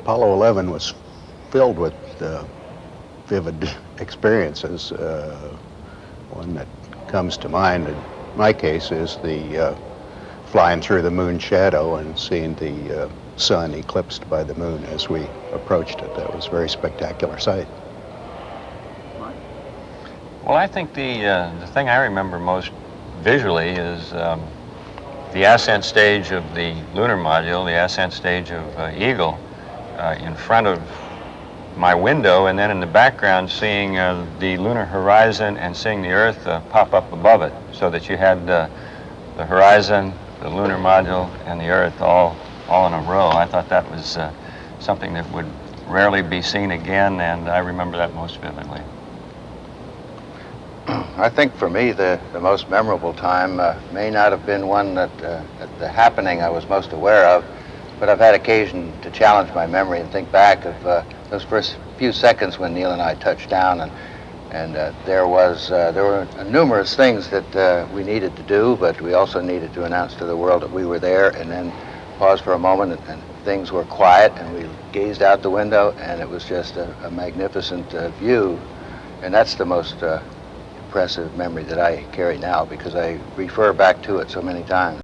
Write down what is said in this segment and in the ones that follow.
Apollo 11 was filled with vivid experiences. One that comes to mind in my case is the flying through the moon shadow and seeing the sun eclipsed by the moon as we approached it. That was a very spectacular sight. Well, I think the thing I remember most visually is the ascent stage of the lunar module, the ascent stage of Eagle, in front of my window, and then in the background seeing the lunar horizon and seeing the Earth pop up above it, so that you had the horizon, the lunar module, and the Earth all in a row. I thought that was something that would rarely be seen again, and I remember that most vividly. I think for me the most memorable time may not have been one that the happening I was most aware of, but I've had occasion to challenge my memory and think back of those first few seconds when Neil and I touched down, and there were numerous things that we needed to do, but we also needed to announce to the world that we were there, and then pause for a moment, and things were quiet, and we gazed out the window, and it was just a magnificent view, and that's the most impressive memory that I carry now because I refer back to it so many times.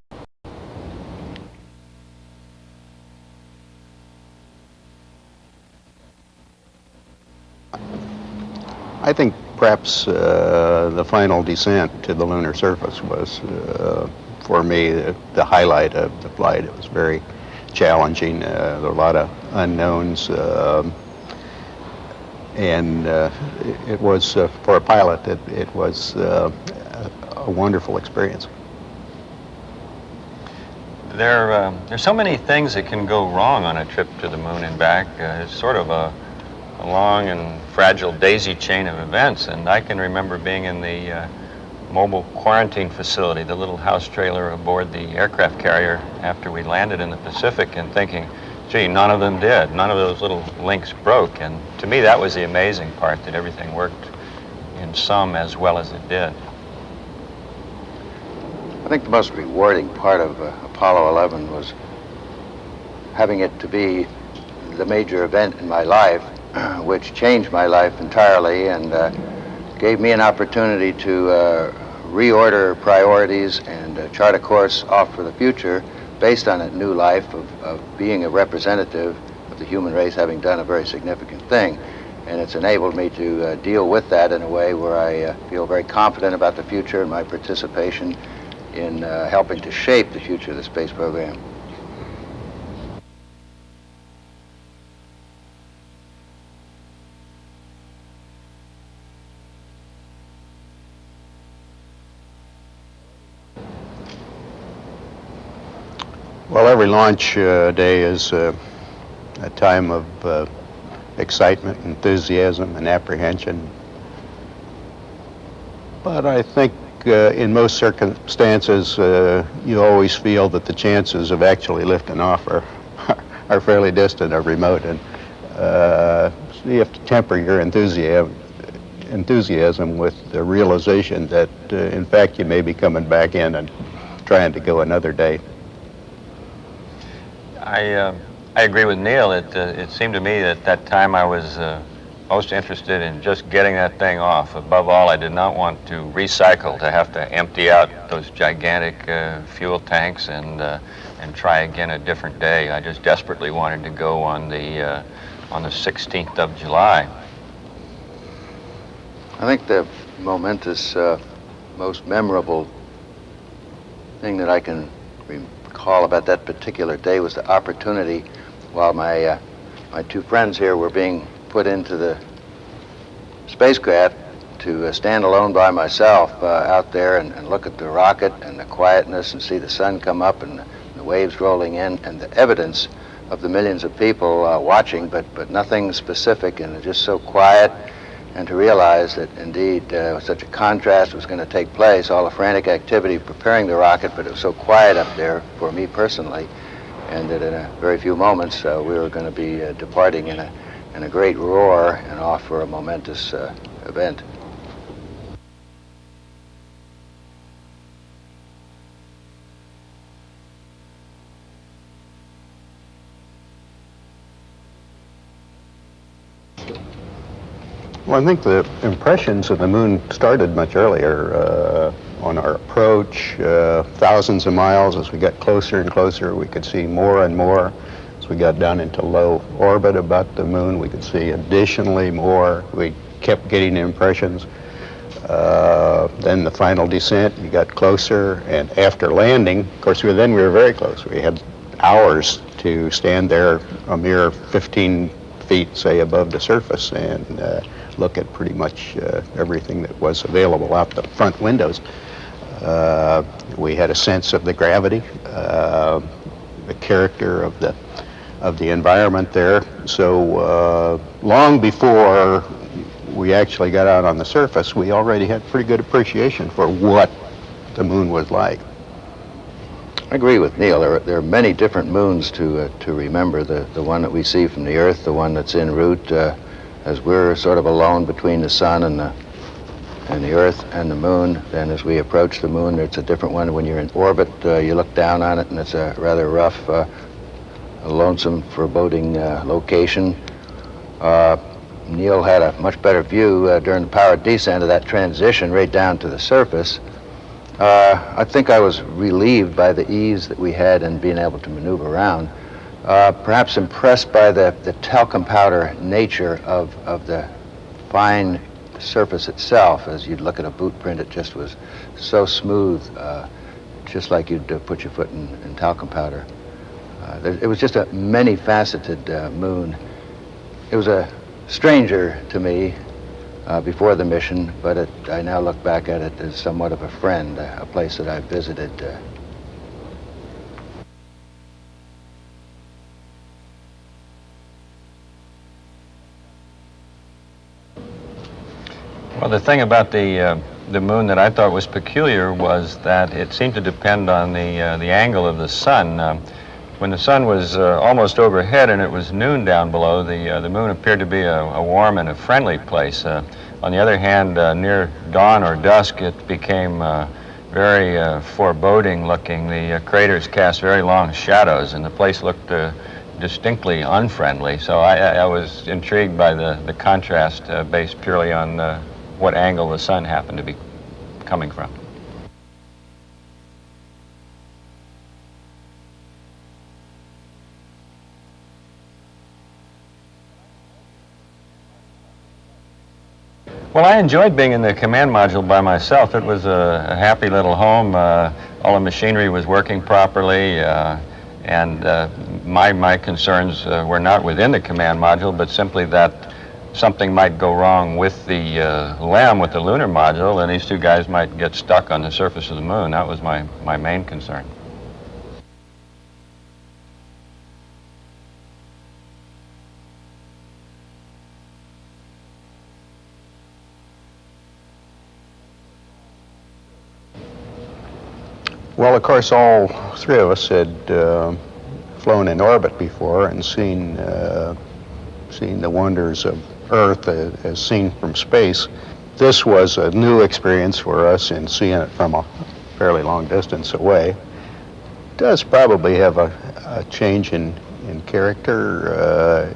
I think perhaps the final descent to the lunar surface was, for me, the highlight of the flight. It was very challenging. There were a lot of unknowns, and it was, for a pilot, it was a wonderful experience. There's so many things that can go wrong on a trip to the moon and back. It's sort of a long and fragile daisy chain of events, and I can remember being in the mobile quarantine facility, the little house trailer aboard the aircraft carrier after we landed in the Pacific, and thinking, gee, none of them did. None of those little links broke, and to me that was the amazing part, that everything worked in sum as well as it did. I think the most rewarding part of Apollo 11 was having it to be the major event in my life, which changed my life entirely and gave me an opportunity to reorder priorities and chart a course off for the future based on a new life of being a representative of the human race, having done a very significant thing. And it's enabled me to deal with that in a way where I feel very confident about the future and my participation in helping to shape the future of the space program. Well, every launch day is a time of excitement, enthusiasm, and apprehension. But I think in most circumstances, you always feel that the chances of actually lifting off are are fairly distant or remote, and so you have to temper your enthusiasm with the realization that, in fact, you may be coming back in and trying to go another day. I agree with Neil. It seemed to me that that time I was most interested in just getting that thing off. Above all, I did not want to recycle, to have to empty out those gigantic fuel tanks and try again a different day. I just desperately wanted to go on the 16th of July. I think the momentous, most memorable thing that I can recall about that particular day was the opportunity while my two friends here were being put into the spacecraft to stand alone by myself out there and look at the rocket and the quietness and see the sun come up and the waves rolling in and the evidence of the millions of people watching, but nothing specific, and just so quiet, and to realize that indeed such a contrast was going to take place, all the frantic activity preparing the rocket, but it was so quiet up there for me personally, and that in a very few moments we were going to be departing in a great roar and off for a momentous event. Well, I think the impressions of the moon started much earlier on our approach, thousands of miles. As we got closer and closer, we could see more and more. As we got down into low orbit about the moon, we could see additionally more. We kept getting impressions. Then the final descent, you got closer, and after landing, of course, we were very close. We had hours to stand there a mere 15 feet, say, above the surface, and look at pretty much everything that was available out the front windows. We had a sense of the gravity, the character of the environment there. So long before we actually got out on the surface, we already had pretty good appreciation for what the moon was like. I agree with Neil. There are many different moons to remember. The one that we see from the Earth, the one that's en route, as we're sort of alone between the sun and the Earth and the moon. Then as we approach the moon, it's a different one. When you're in orbit, you look down on it, and it's a rather rough, a lonesome, foreboding location. Neil had a much better view during the powered descent of that transition right down to the surface. I think I was relieved by the ease that we had in being able to maneuver around. Perhaps impressed by the talcum powder nature of the fine surface itself. As you'd look at a boot print, it just was so smooth, just like you'd put your foot in talcum powder. It was just a many-faceted moon. It was a stranger to me before the mission, but I now look back at it as somewhat of a friend, a place that I visited. Well, the thing about the moon that I thought was peculiar was that it seemed to depend on the angle of the sun. When the sun was almost overhead and it was noon down below, the moon appeared to be a warm and a friendly place. On the other hand, near dawn or dusk, it became very foreboding looking. The craters cast very long shadows, and the place looked distinctly unfriendly. So I was intrigued by the contrast based purely on what angle the sun happened to be coming from. Well, I enjoyed being in the command module by myself. It was a happy little home. All the machinery was working properly, and my concerns were not within the command module, but simply that something might go wrong with the LEM, with the lunar module, and these two guys might get stuck on the surface of the moon. That was my main concern. Well, of course, all three of us had flown in orbit before and seen the wonders of Earth as seen from space. This was a new experience for us in seeing it from a fairly long distance away. It does probably have a change in character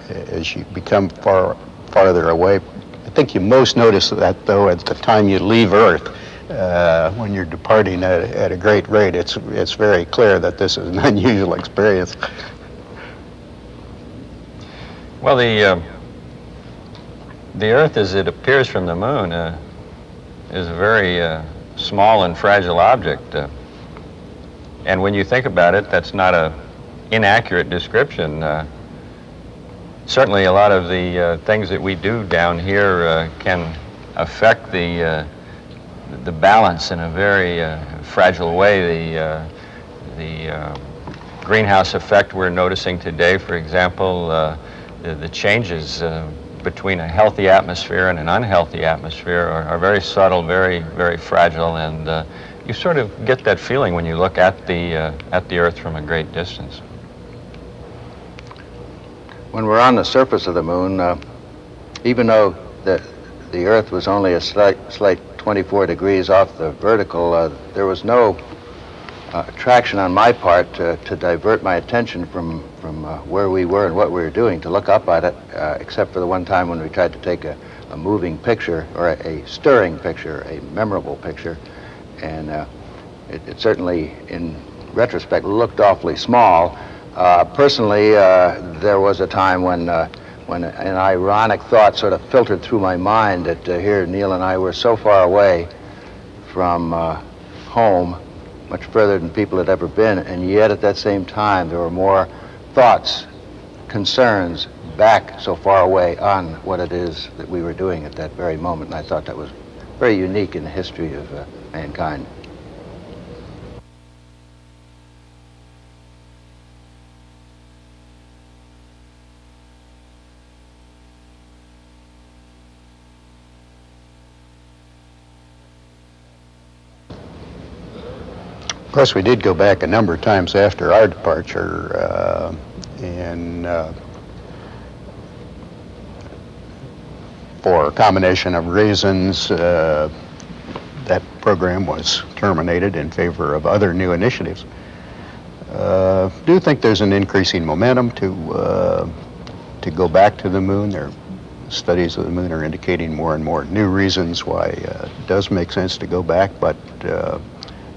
as you become farther away. I think you most notice that, though, at the time you leave Earth. When you're departing at a great rate, it's very clear that this is an unusual experience. Well, the Earth, as it appears from the moon, is a very small and fragile object. And when you think about it, that's not an inaccurate description. Certainly, a lot of the things that we do down here can affect the balance in a very fragile way. The greenhouse effect we're noticing today, for example, the changes between a healthy atmosphere and an unhealthy atmosphere are very subtle, very, very fragile, and you sort of get that feeling when you look at the Earth from a great distance. When we're on the surface of the moon, even though the Earth was only a slight 24 degrees off the vertical, there was no attraction on my part to divert my attention from where we were and what we were doing, to look up at it, except for the one time when we tried to take a moving picture, or a stirring picture, a memorable picture. And it certainly, in retrospect, looked awfully small. Personally, there was a time when an ironic thought sort of filtered through my mind that here Neil and I were so far away from home, much further than people had ever been, and yet at that same time there were more thoughts, concerns back so far away on what it is that we were doing at that very moment. And I thought that was very unique in the history of mankind. Of course, we did go back a number of times after our departure, and for a combination of reasons, that program was terminated in favor of other new initiatives. Do you think there's an increasing momentum to go back to the moon? There studies of the moon are indicating more and more new reasons why it does make sense to go back, but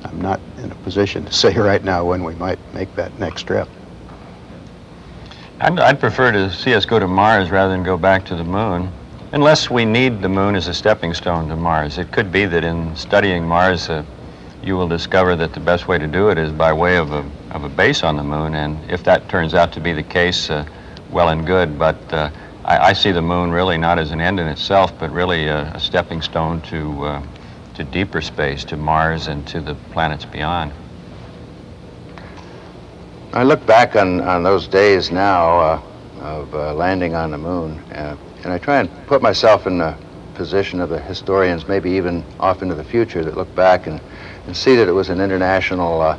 I'm not in a position to say right now when we might make that next trip. I'd prefer to see us go to Mars rather than go back to the moon, unless we need the moon as a stepping stone to Mars. It could be that in studying Mars, you will discover that the best way to do it is by way of a base on the moon, and if that turns out to be the case, well and good, but I see the moon really not as an end in itself, but really a stepping stone to deeper space, to Mars and to the planets beyond. I look back on those days now of landing on the moon, and I try and put myself in the position of the historians, maybe even off into the future, that look back and see that it was an international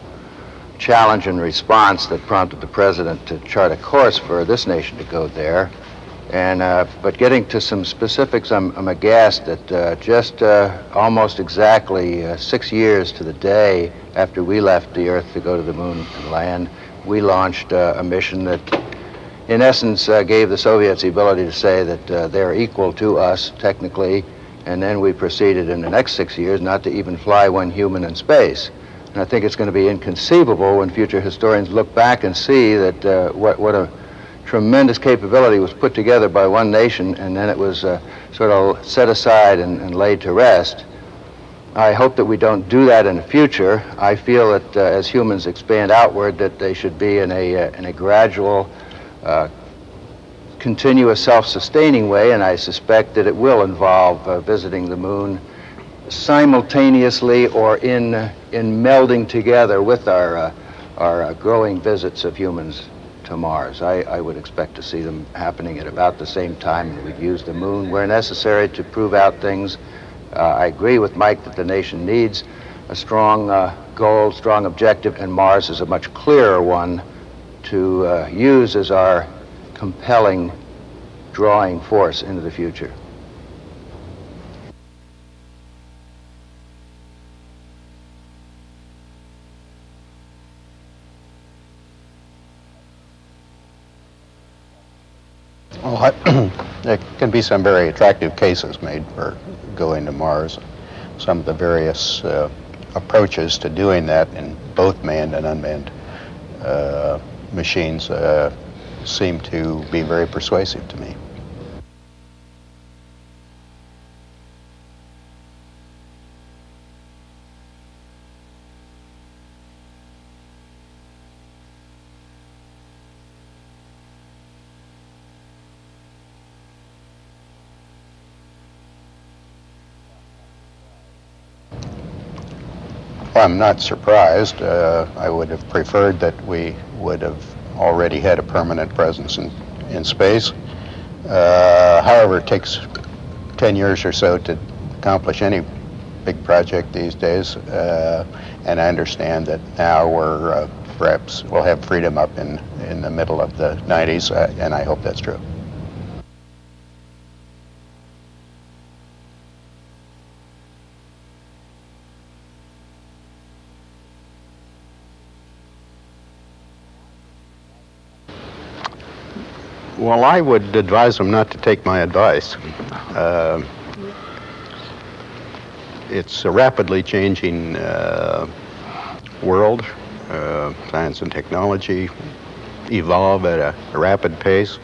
challenge and response that prompted the president to chart a course for this nation to go there. And but getting to some specifics, I'm aghast that just almost exactly 6 years to the day after we left the Earth to go to the moon and land, we launched a mission that, in essence, gave the Soviets the ability to say that they're equal to us technically, and then we proceeded in the next 6 years not to even fly one human in space. And I think it's going to be inconceivable when future historians look back and see that what a tremendous capability was put together by one nation, and then it was sort of set aside and laid to rest. I hope that we don't do that in the future. I feel that as humans expand outward, that they should be in a gradual, continuous, self-sustaining way, and I suspect that it will involve visiting the moon simultaneously or in melding together with our growing visits of humans to Mars. I would expect to see them happening at about the same time, and we've used the moon where necessary to prove out things. I agree with Mike that the nation needs a strong goal, strong objective, and Mars is a much clearer one to use as our compelling drawing force into the future. Well, there can be some very attractive cases made for going to Mars. Some of the various approaches to doing that in both manned and unmanned machines seem to be very persuasive to me. Well, I'm not surprised. I would have preferred that we would have already had a permanent presence in space. However, it takes 10 years or so to accomplish any big project these days. And I understand that now perhaps we'll have freedom up in the middle of the 90s, and I hope that's true. Well, I would advise them not to take my advice. It's a rapidly changing world. Science and technology evolve at a rapid pace.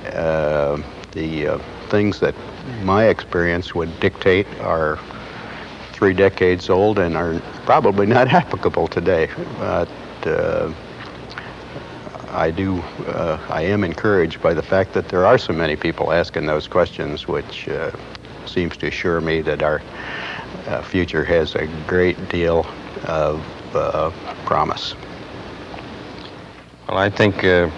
The things that my experience would dictate are 3 decades old and are probably not applicable today. But I am encouraged by the fact that there are so many people asking those questions, which seems to assure me that our future has a great deal of promise. Well, I think a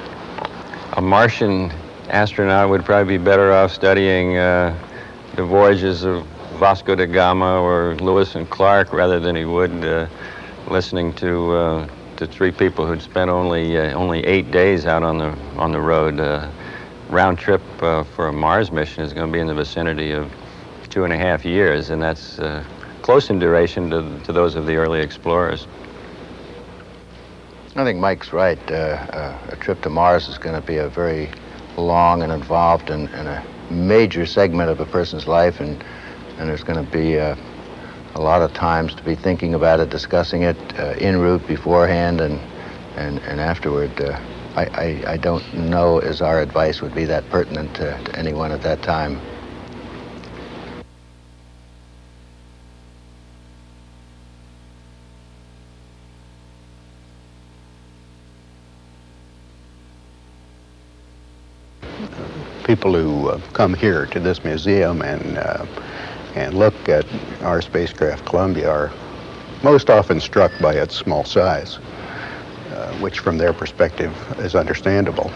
Martian astronaut would probably be better off studying the voyages of Vasco da Gama or Lewis and Clark rather than he would listening to 3 people who'd spent only 8 days out on the road. Round trip for a Mars mission is going to be in the vicinity of 2.5 years, and that's close in duration to those of the early explorers. I think Mike's right. A trip to Mars is going to be a very long and involved and a major segment of a person's life, and there's going to be a lot of times to be thinking about it, discussing it en route beforehand and afterward. I don't know as our advice would be that pertinent to anyone at that time. People who come here to this museum and look at our spacecraft Columbia are most often struck by its small size, which from their perspective is understandable.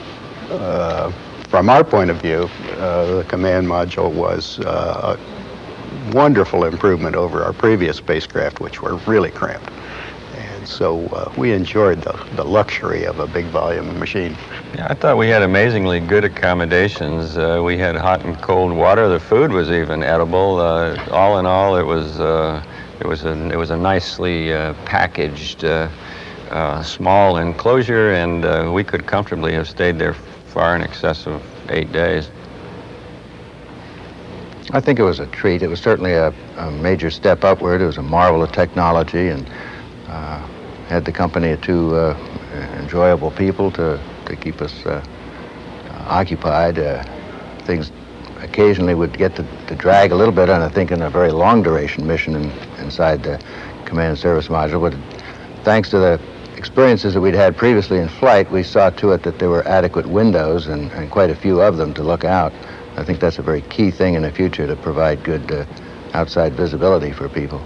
From our point of view, the command module was a wonderful improvement over our previous spacecraft, which were really cramped. And so we enjoyed the luxury of a big volume machine. Yeah, I thought we had amazingly good accommodations. We had hot and cold water. The food was even edible. All in all, it was a nicely packaged small enclosure, and we could comfortably have stayed there far in excess of 8 days. I think it was a treat. It was certainly a major step upward. It was a marvel of technology, and had the company of 2 enjoyable people to keep us occupied. Things occasionally would get to drag a little bit on, I think, in a very long duration mission inside the command and service module. But thanks to the experiences that we'd had previously in flight, we saw to it that there were adequate windows and quite a few of them to look out. I think that's a very key thing in the future, to provide good outside visibility for people.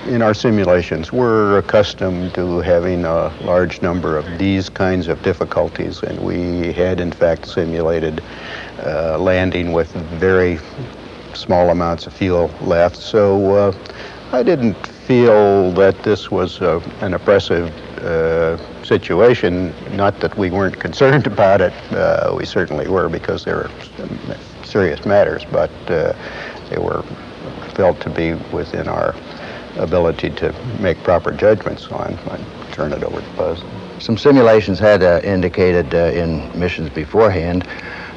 in our simulations, we're accustomed to having a large number of these kinds of difficulties, and we had in fact simulated landing with very small amounts of fuel left. So I didn't feel that this was an oppressive situation. Not that we weren't concerned about it. We certainly were, because there were serious matters, but they were felt to be within our ability to make proper judgments on. I'd turn it over to Buzz. Some simulations had indicated in missions beforehand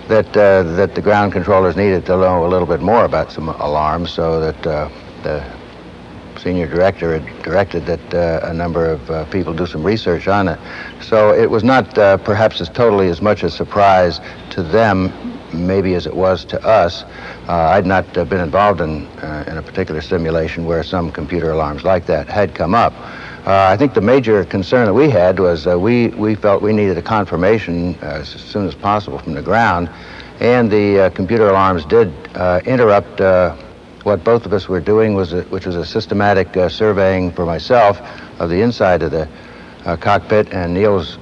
that the ground controllers needed to know a little bit more about some alarms, so that the senior director had directed that a number of people do some research on it. So it was not perhaps as totally as much a surprise to them maybe as it was to us. I'd not been involved in a particular simulation where some computer alarms like that had come up. I think the major concern that we had was we felt we needed a confirmation as soon as possible from the ground, and the computer alarms did interrupt what both of us were doing, which was a systematic surveying for myself of the inside of the cockpit, and Neil was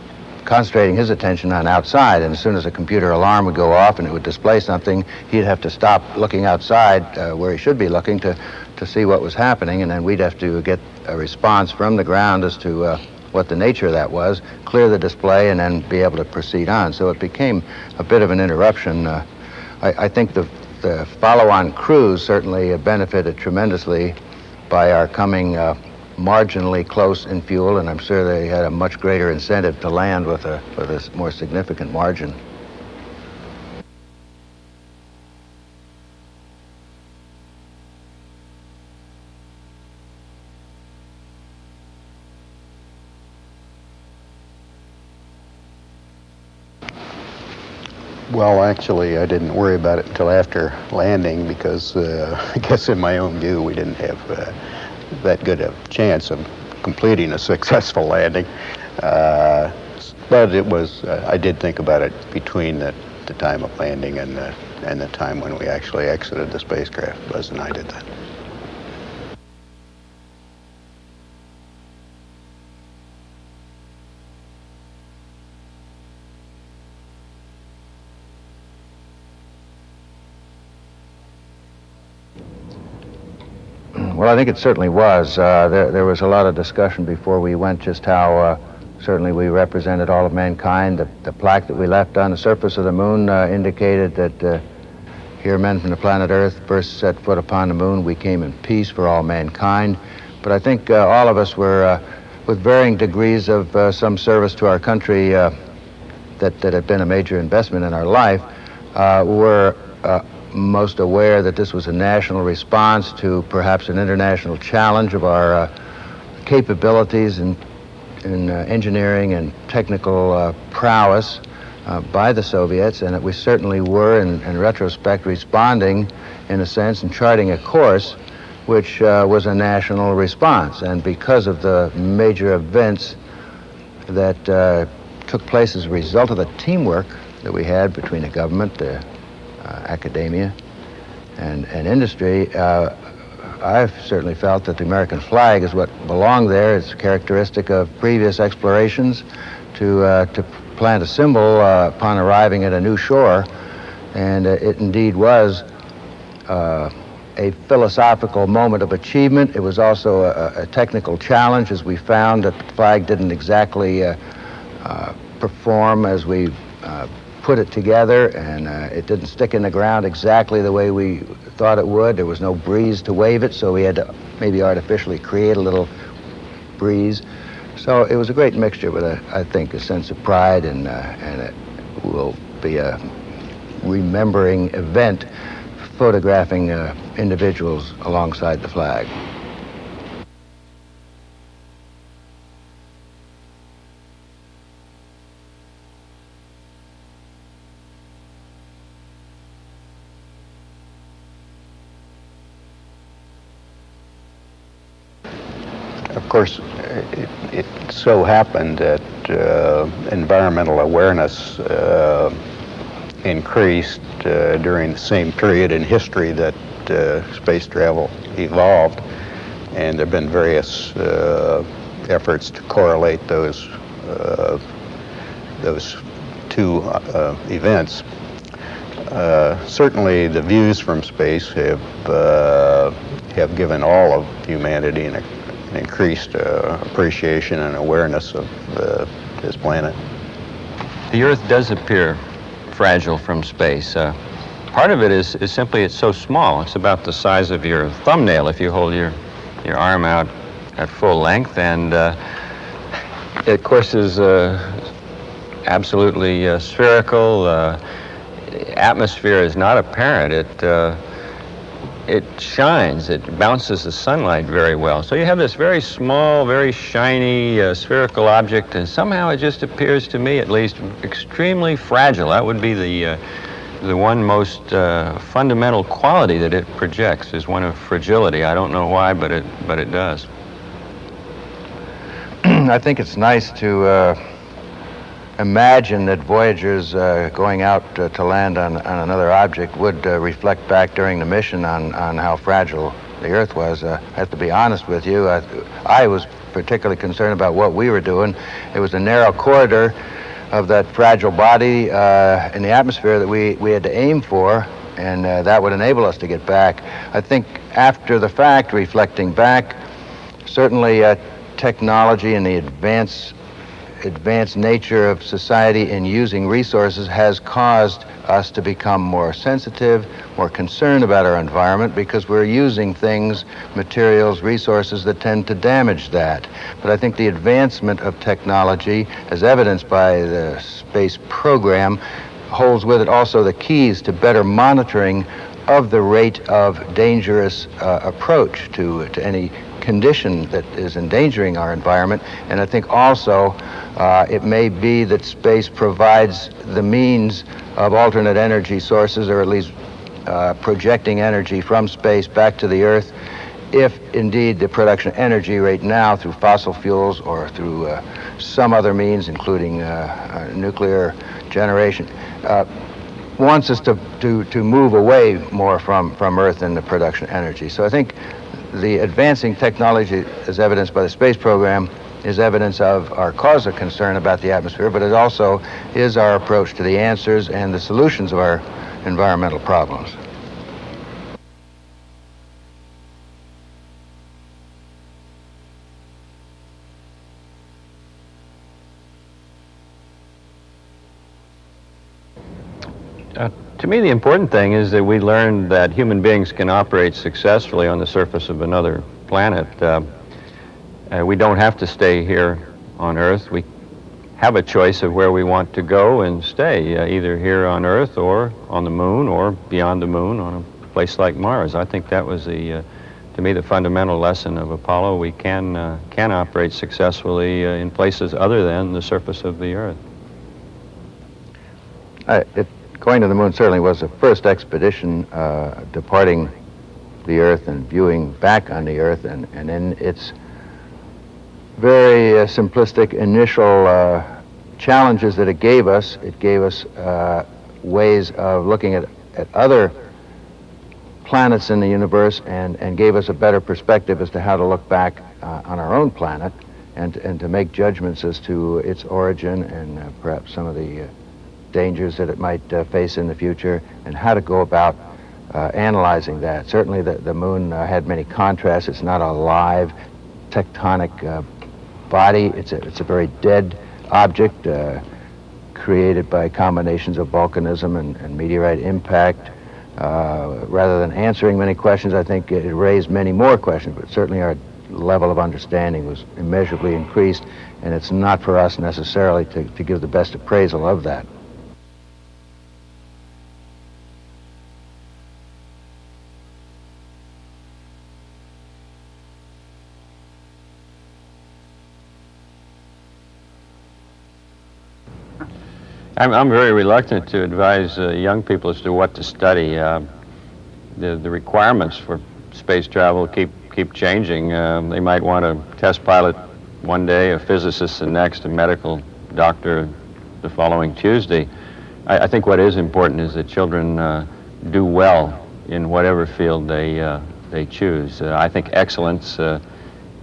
concentrating his attention on outside, and as soon as a computer alarm would go off and it would display something, he'd have to stop looking outside where he should be looking to see what was happening, and then we'd have to get a response from the ground as to what the nature of that was, clear the display, and then be able to proceed on. So it became a bit of an interruption. I think the follow-on cruise certainly benefited tremendously by our coming marginally close in fuel, and I'm sure they had a much greater incentive to land with a more significant margin. Well, actually, I didn't worry about it until after landing, because I guess in my own view, we didn't have that good a chance of completing a successful landing. But it was, I did think about it between the time of landing and the time when we actually exited the spacecraft. Buzz and I did that. Well, I think it certainly was. There was a lot of discussion before we went just how certainly we represented all of mankind. The plaque that we left on the surface of the moon indicated that here men from the planet Earth first set foot upon the moon. We came in peace for all mankind. But I think all of us were, with varying degrees of some service to our country that had been a major investment in our life, were most aware that this was a national response to perhaps an international challenge of our capabilities in engineering and technical prowess by the Soviets, and that we certainly were, in retrospect, responding, in a sense, and charting a course which was a national response. And because of the major events that took place as a result of the teamwork that we had between the government, academia, and industry, I've certainly felt that the American flag is what belonged there. It's characteristic of previous explorations to plant a symbol upon arriving at a new shore, and it indeed was a philosophical moment of achievement. It was also a technical challenge, as we found that the flag didn't exactly perform as we put it together, and it didn't stick in the ground exactly the way we thought it would. There was no breeze to wave it, so we had to maybe artificially create a little breeze. So it was a great mixture with, I think, a sense of pride, and it will be a remembering event, photographing individuals alongside the flag. Of course, it so happened that environmental awareness increased during the same period in history that space travel evolved. and there have been various efforts to correlate those two events. Certainly, the views from space have given all of humanity an increased appreciation and awareness of this planet. The Earth does appear fragile from space. Part of it is simply it's so small. It's about the size of your thumbnail if you hold your arm out at full length, and it, of course, is absolutely spherical. Atmosphere is not apparent. It shines. It bounces the sunlight very well. So you have this very small, very shiny spherical object, and somehow it just appears to me, at least, extremely fragile. That would be the one most fundamental quality that it projects, is one of fragility. I don't know why, but it does. I think it's nice to imagine that voyagers going out to land on another object would reflect back during the mission on how fragile the Earth was. I have to be honest with you. I was particularly concerned about what we were doing. It was a narrow corridor of that fragile body in the atmosphere that we had to aim for, and that would enable us to get back. I think after the fact, reflecting back, certainly technology and the advanced nature of society in using resources has caused us to become more sensitive, more concerned about our environment, because we're using things, materials, resources that tend to damage that. But I think the advancement of technology, as evidenced by the space program, holds with it also the keys to better monitoring of the rate of dangerous approach to any condition that is endangering our environment. And I think also it may be that space provides the means of alternate energy sources, or at least projecting energy from space back to the Earth, if indeed the production of energy right now through fossil fuels or through some other means, including nuclear generation, wants us to move away more from Earth in the production of energy. So I think the advancing technology, as evidenced by the space program, is evidence of our cause of concern about the atmosphere, but it also is our approach to the answers and the solutions of our environmental problems. To me, the important thing is that we learned that human beings can operate successfully on the surface of another planet. We don't have to stay here on Earth. We have a choice of where we want to go and stay, either here on Earth or on the Moon or beyond the Moon on a place like Mars. I think that was to me, the fundamental lesson of Apollo. We can operate successfully in places other than the surface of the Earth. Going to the Moon certainly was the first expedition departing the Earth and viewing back on the Earth, and in its very simplistic initial challenges that it gave us ways of looking at other planets in the universe, and gave us a better perspective as to how to look back on our own planet and to make judgments as to its origin and perhaps some of the dangers that it might face in the future, and how to go about analyzing that. Certainly the Moon had many contrasts. It's not a live tectonic body. It's a very dead object created by combinations of volcanism and meteorite impact. Rather than answering many questions, I think it raised many more questions, but certainly our level of understanding was immeasurably increased, and it's not for us necessarily to give the best appraisal of that. I'm very reluctant to advise young people as to what to study. The requirements for space travel keep changing. They might want a test pilot one day, a physicist the next, a medical doctor the following Tuesday. I think what is important is that children do well in whatever field they they choose. I think excellence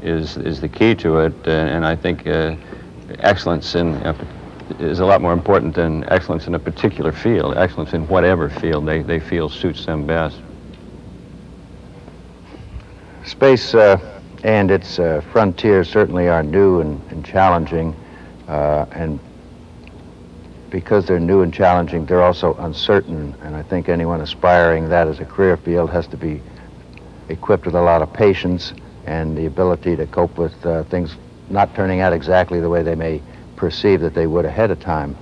is the key to it, and I think excellence is a lot more important than excellence in a particular field. Excellence in whatever field they feel suits them best. Space and its frontiers certainly are new and challenging, and because they're new and challenging, they're also uncertain, and I think anyone aspiring that as a career field has to be equipped with a lot of patience and the ability to cope with things not turning out exactly the way they may perceive that they would ahead of time.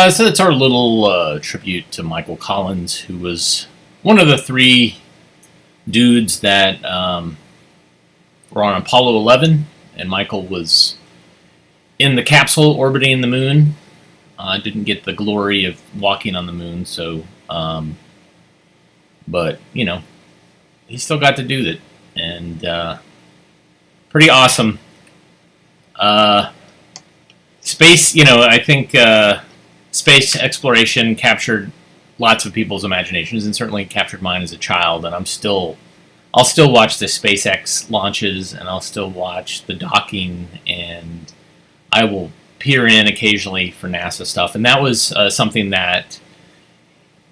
So that's our little tribute to Michael Collins, who was one of the three dudes that were on Apollo 11, and Michael was in the capsule orbiting the moon. Didn't get the glory of walking on the moon, so, but, you know, he still got to do it, and pretty awesome. Space, you know, I think space exploration captured lots of people's imaginations, and certainly captured mine as a child. And I'll still watch the SpaceX launches, and I'll still watch the docking, and I will peer in occasionally for NASA stuff. And that was something that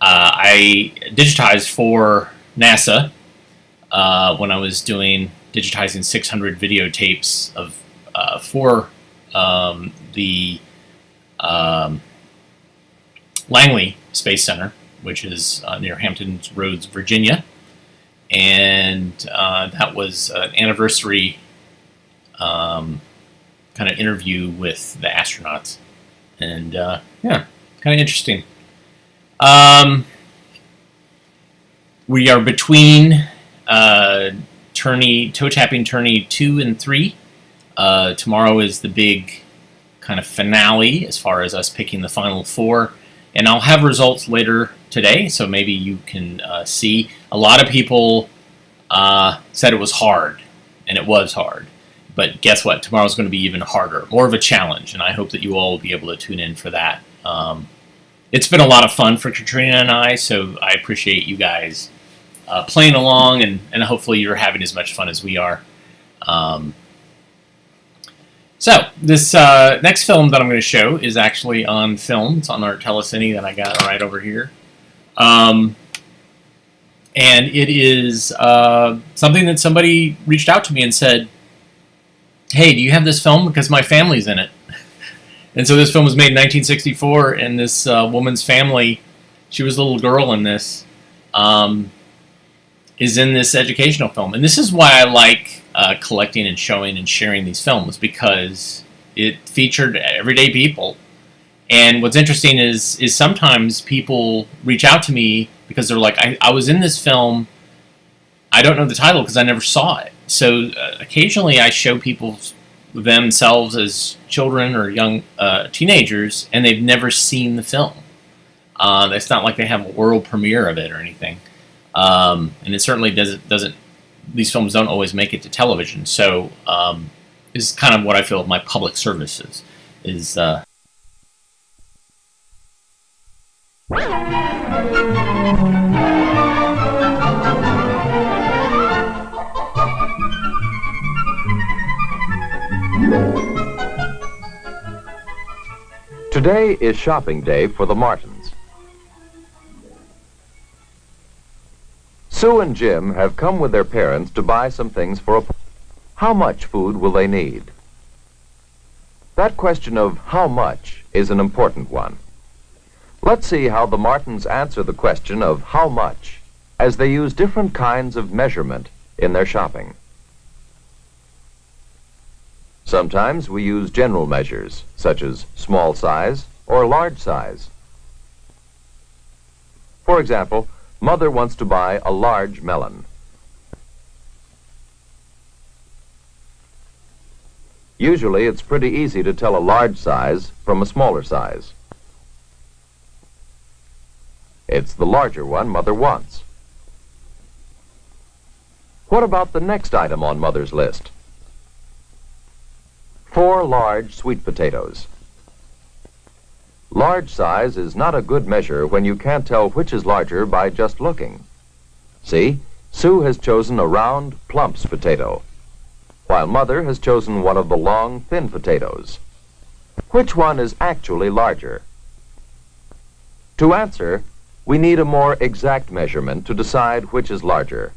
I digitized for NASA when I was digitizing 600 videotapes of for the Langley Space Center, which is near Hampton Roads, Virginia, and that was an anniversary kind of interview with the astronauts, and yeah, kind of interesting. We are between toe tapping tourney 2 and 3. Tomorrow is the big kind of finale as far as us picking the final 4. And I'll have results later today, so maybe you can see. A lot of people said it was hard, and it was hard. But guess what? Tomorrow's going to be even harder, more of a challenge, and I hope that you all will be able to tune in for that. It's been a lot of fun for Katrina and I, so I appreciate you guys playing along, and hopefully you're having as much fun as we are. So, this next film that I'm going to show is actually on film. It's on our telecine that I got right over here. And it is something that somebody reached out to me and said, hey, do you have this film? Because my family's in it. And so this film was made in 1964, and this woman's family, she was a little girl in this, is in this educational film. And this is why I like collecting and showing and sharing these films, because it featured everyday people. And what's interesting is sometimes people reach out to me because they're like, I was in this film, I don't know the title because I never saw it. So occasionally I show people themselves as children or young teenagers, and they've never seen the film. It's not like they have a world premiere of it or anything. And it certainly doesn't. These films don't always make it to television. So this is kind of what I feel my public service is. Today is shopping day for the Martins. Sue and Jim have come with their parents to buy some things for a... How much food will they need? That question of how much is an important one. Let's see how the Martins answer the question of how much as they use different kinds of measurement in their shopping. Sometimes we use general measures, such as small size or large size. For example, Mother wants to buy a large melon. Usually, it's pretty easy to tell a large size from a smaller size. It's the larger one Mother wants. What about the next item on Mother's list? 4 large sweet potatoes. Large size is not a good measure when you can't tell which is larger by just looking. See, Sue has chosen a round, plump potato, while Mother has chosen one of the long, thin potatoes. Which one is actually larger? To answer, we need a more exact measurement to decide which is larger.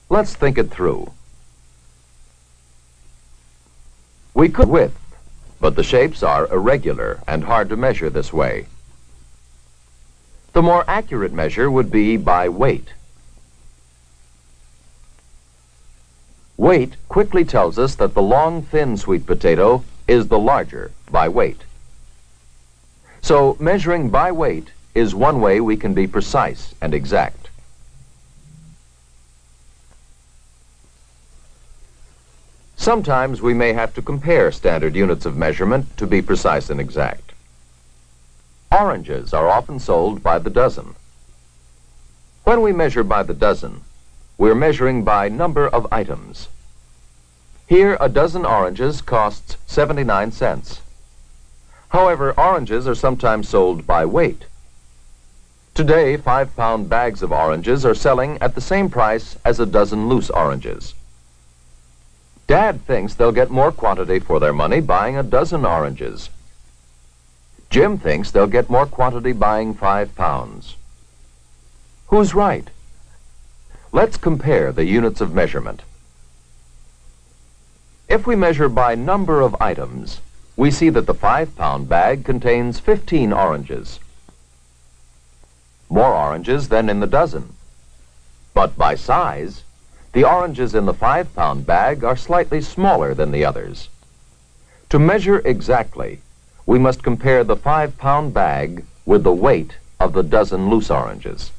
Let's think it through. We could width, but the shapes are irregular and hard to measure this way. The more accurate measure would be by weight. Weight quickly tells us that the long, thin sweet potato is the larger by weight. So measuring by weight is one way we can be precise and exact. Sometimes we may have to compare standard units of measurement to be precise and exact. Oranges are often sold by the dozen. When we measure by the dozen, we're measuring by number of items. Here, a dozen oranges costs 79 cents. However, oranges are sometimes sold by weight. Today, 5-pound bags of oranges are selling at the same price as a dozen loose oranges. Dad thinks they'll get more quantity for their money buying a dozen oranges. Jim thinks they'll get more quantity buying 5 pounds. Who's right? Let's compare the units of measurement. If we measure by number of items, we see that the 5-pound bag contains 15 oranges. More oranges than in the dozen. But by size, the oranges in the 5-pound bag are slightly smaller than the others. To measure exactly, we must compare the 5-pound bag with the weight of the dozen loose oranges.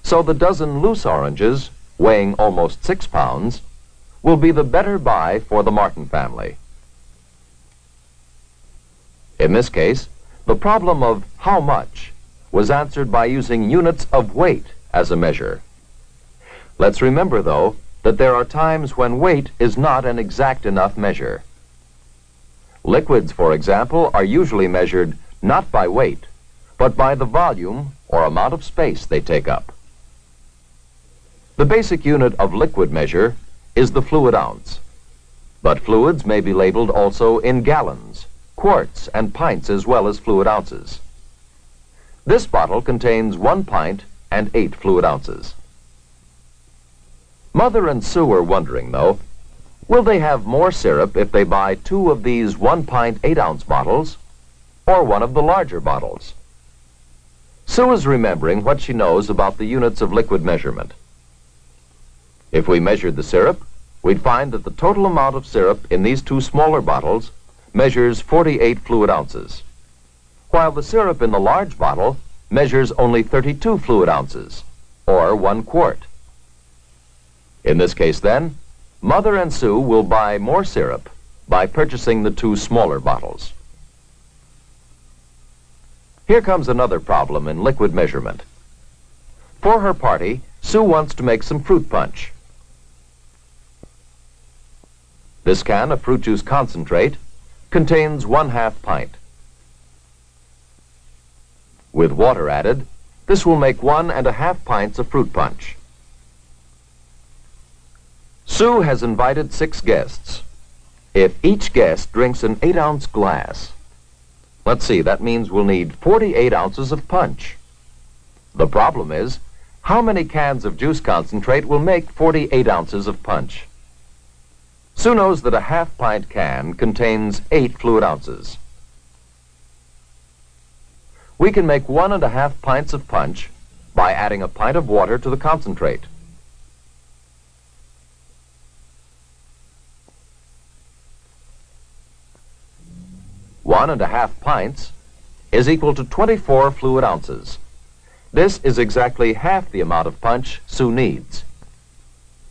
So the dozen loose oranges, weighing almost 6 pounds, will be the better buy for the Martin family. In this case, the problem of how much was answered by using units of weight as a measure. Let's remember, though, that there are times when weight is not an exact enough measure. Liquids, for example, are usually measured not by weight, but by the volume or amount of space they take up. The basic unit of liquid measure is the fluid ounce, but fluids may be labeled also in gallons, quarts, and pints as well as fluid ounces. This bottle contains 1 pint and 8 fluid ounces. Mother and Sue are wondering, though, will they have more syrup if they buy 2 of these 1 pint 8-ounce bottles or one of the larger bottles? Sue is remembering what she knows about the units of liquid measurement. If we measured the syrup, we'd find that the total amount of syrup in these 2 smaller bottles measures 48 fluid ounces, while the syrup in the large bottle measures only 32 fluid ounces, or 1 quart. In this case, then, Mother and Sue will buy more syrup by purchasing the 2 smaller bottles. Here comes another problem in liquid measurement. For her party, Sue wants to make some fruit punch. This can of fruit juice concentrate contains 1/2 pint. With water added, this will make 1½ pints of fruit punch. Sue has invited 6 guests. If each guest drinks an 8-ounce glass, let's see, that means we'll need 48 ounces of punch. The problem is, how many cans of juice concentrate will make 48 ounces of punch? Sue knows that a 1/2 pint can contains 8 fluid ounces. We can make 1½ pints of punch by adding a pint of water to the concentrate. 1½ pints is equal to 24 fluid ounces. This is exactly half the amount of punch Sue needs.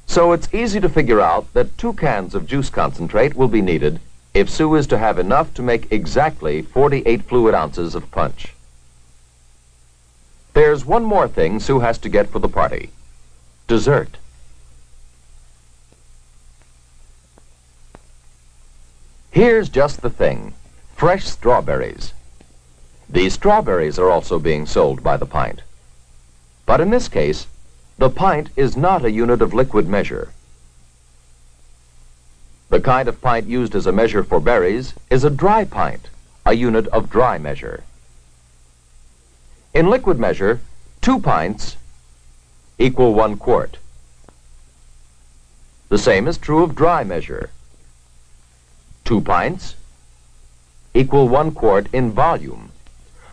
So it's easy to figure out that 2 cans of juice concentrate will be needed if Sue is to have enough to make exactly 48 fluid ounces of punch. There's one more thing Sue has to get for the party: dessert. Here's just the thing: fresh strawberries. These strawberries are also being sold by the pint. But in this case, the pint is not a unit of liquid measure. The kind of pint used as a measure for berries is a dry pint, a unit of dry measure. In liquid measure, 2 pints equal 1 quart. The same is true of dry measure. 2 pints equal 1 quart in volume.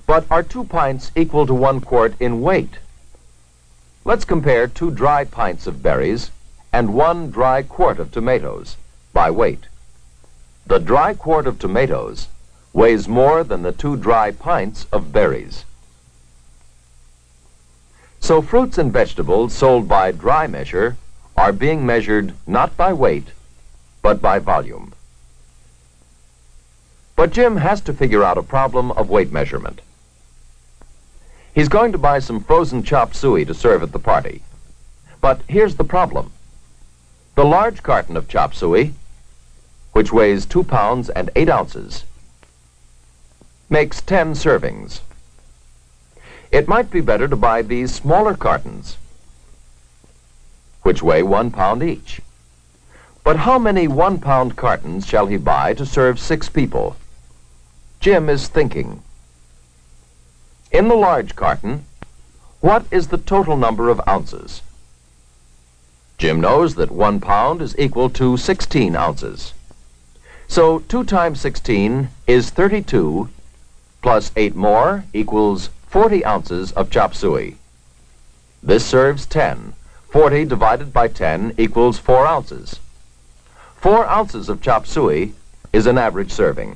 But are 2 pints equal to 1 quart in weight? Let's compare 2 dry pints of berries and 1 dry quart of tomatoes by weight. The dry quart of tomatoes weighs more than the 2 dry pints of berries. So fruits and vegetables sold by dry measure are being measured not by weight, but by volume. But Jim has to figure out a problem of weight measurement. He's going to buy some frozen chop suey to serve at the party. But here's the problem. The large carton of chop suey, which weighs 2 pounds and 8 ounces, makes 10 servings. It might be better to buy these smaller cartons, which weigh 1 pound each. But how many 1-pound cartons shall he buy to serve 6 people? Jim is thinking. In the large carton, what is the total number of ounces? Jim knows that 1 pound is equal to 16 ounces. So 2 times 16 is 32, plus 8 more equals 40 ounces of chop suey. This serves 10. 40 divided by 10 equals 4 ounces. 4 ounces of chop suey is an average serving.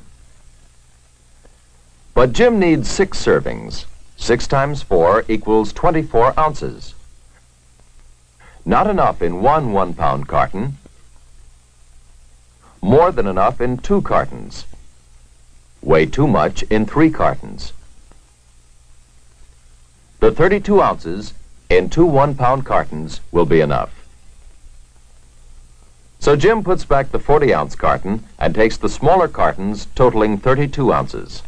But Jim needs 6 servings. 6 times 4 equals 24 ounces. Not enough in one 1-pound carton. More than enough in 2 cartons. Way too much in 3 cartons. The 32 ounces in 2 1-pound cartons will be enough. So Jim puts back the 40-ounce carton and takes the smaller cartons totaling 32 ounces.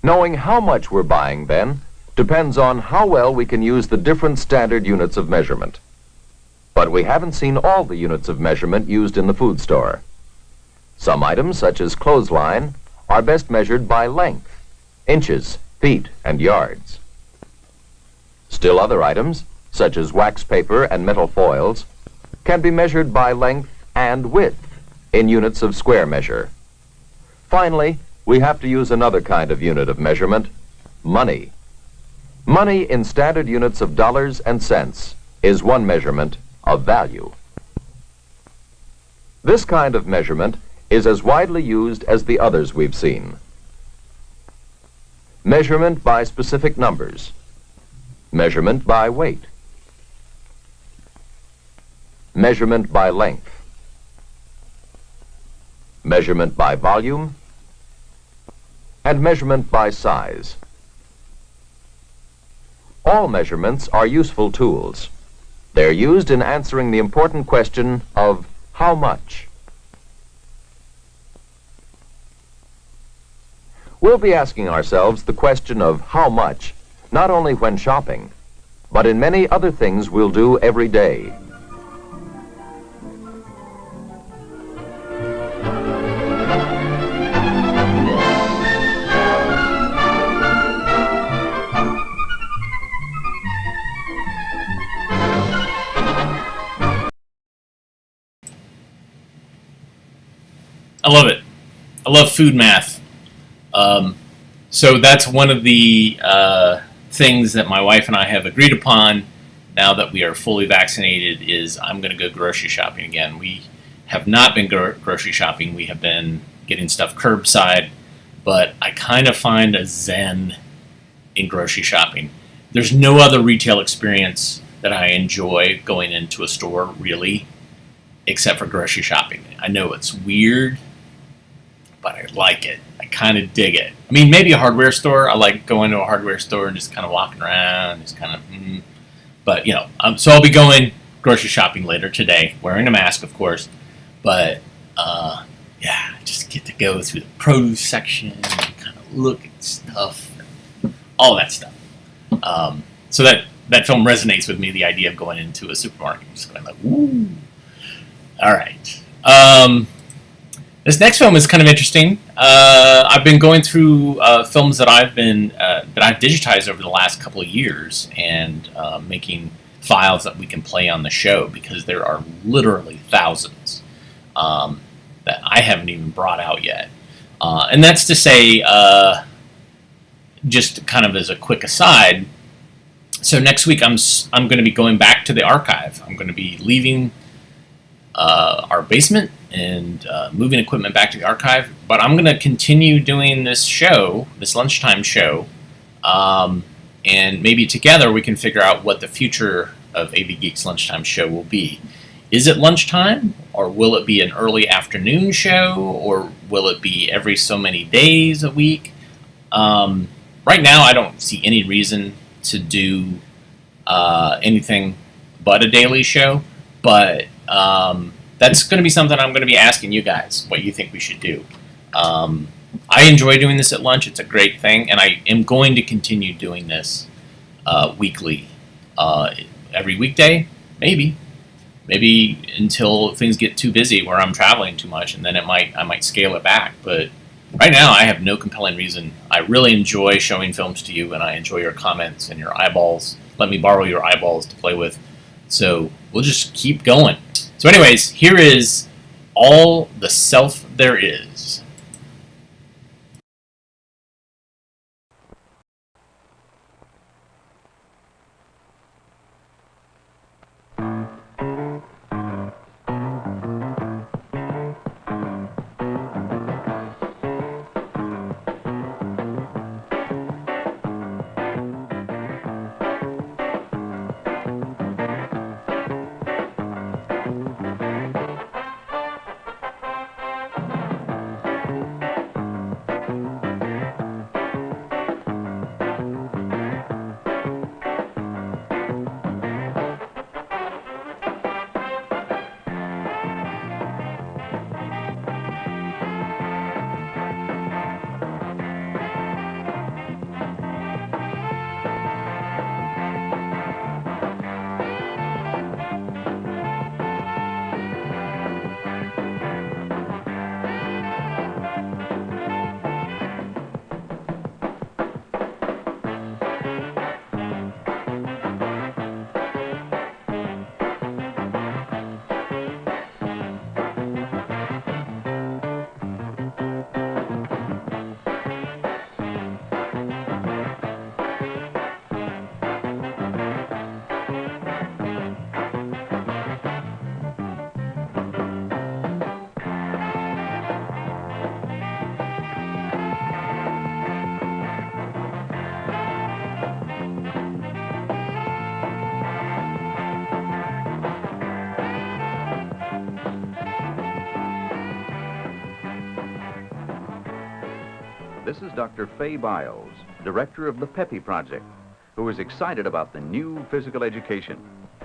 Knowing how much we're buying, then, depends on how well we can use the different standard units of measurement. But we haven't seen all the units of measurement used in the food store. Some items, such as clothesline, are best measured by length, inches, feet, and yards. Still other items, such as wax paper and metal foils, can be measured by length and width in units of square measure. Finally, we have to use another kind of unit of measurement: money. Money in standard units of dollars and cents is one measurement of value. This kind of measurement is as widely used as the others we've seen. Measurement by specific numbers. Measurement by weight. Measurement by length. Measurement by volume. And measurement by size. All measurements are useful tools. They're used in answering the important question of how much. We'll be asking ourselves the question of how much not only when shopping, but in many other things we'll do every day. I love it. I love food math. So that's one of the things that my wife and I have agreed upon now that we are fully vaccinated is I'm going to go grocery shopping again. We have not been grocery shopping. We have been getting stuff curbside but I kind of find a zen in grocery shopping. There's no other retail experience that I enjoy going into a store, really, except for grocery shopping. I know it's weird, but I like it. I kind of dig it. I mean, maybe a hardware store. I like going to a hardware store and just kind of walking around, just kind of, But, so I'll be going grocery shopping later today, wearing a mask, of course. But, yeah, just get to go through the produce section and kind of look at stuff, all that stuff. So that film resonates with me, the idea of going into a supermarket, just going like, woo. All right. This next film is kind of interesting. I've been going through films that I've digitized over the last couple of years and making files that we can play on the show, because there are literally thousands that I haven't even brought out yet. And that's to say, just kind of as a quick aside, so next week I'm going to be going back to the archive. I'm going to be leaving our basement and moving equipment back to the archive, but I'm going to continue doing this show, this lunchtime show, and maybe together we can figure out what the future of AV Geeks Lunchtime Show will be. Is it lunchtime, or will it be an early afternoon show, or will it be every so many days a week? Right now I don't see any reason to do anything but a daily show, but that's going to be something I'm going to be asking you guys, what you think we should do. I enjoy doing this at lunch. It's a great thing, and I am going to continue doing this weekly, every weekday, maybe until things get too busy where I'm traveling too much, and then I might scale it back. But right now, I have no compelling reason. I really enjoy showing films to you, and I enjoy your comments and your eyeballs. Let me borrow your eyeballs to play with. So we'll just keep going. So anyways, here is All the Self There Is. This is Dr. Fay Biles, director of the PEPI Project, who is excited about the new physical education,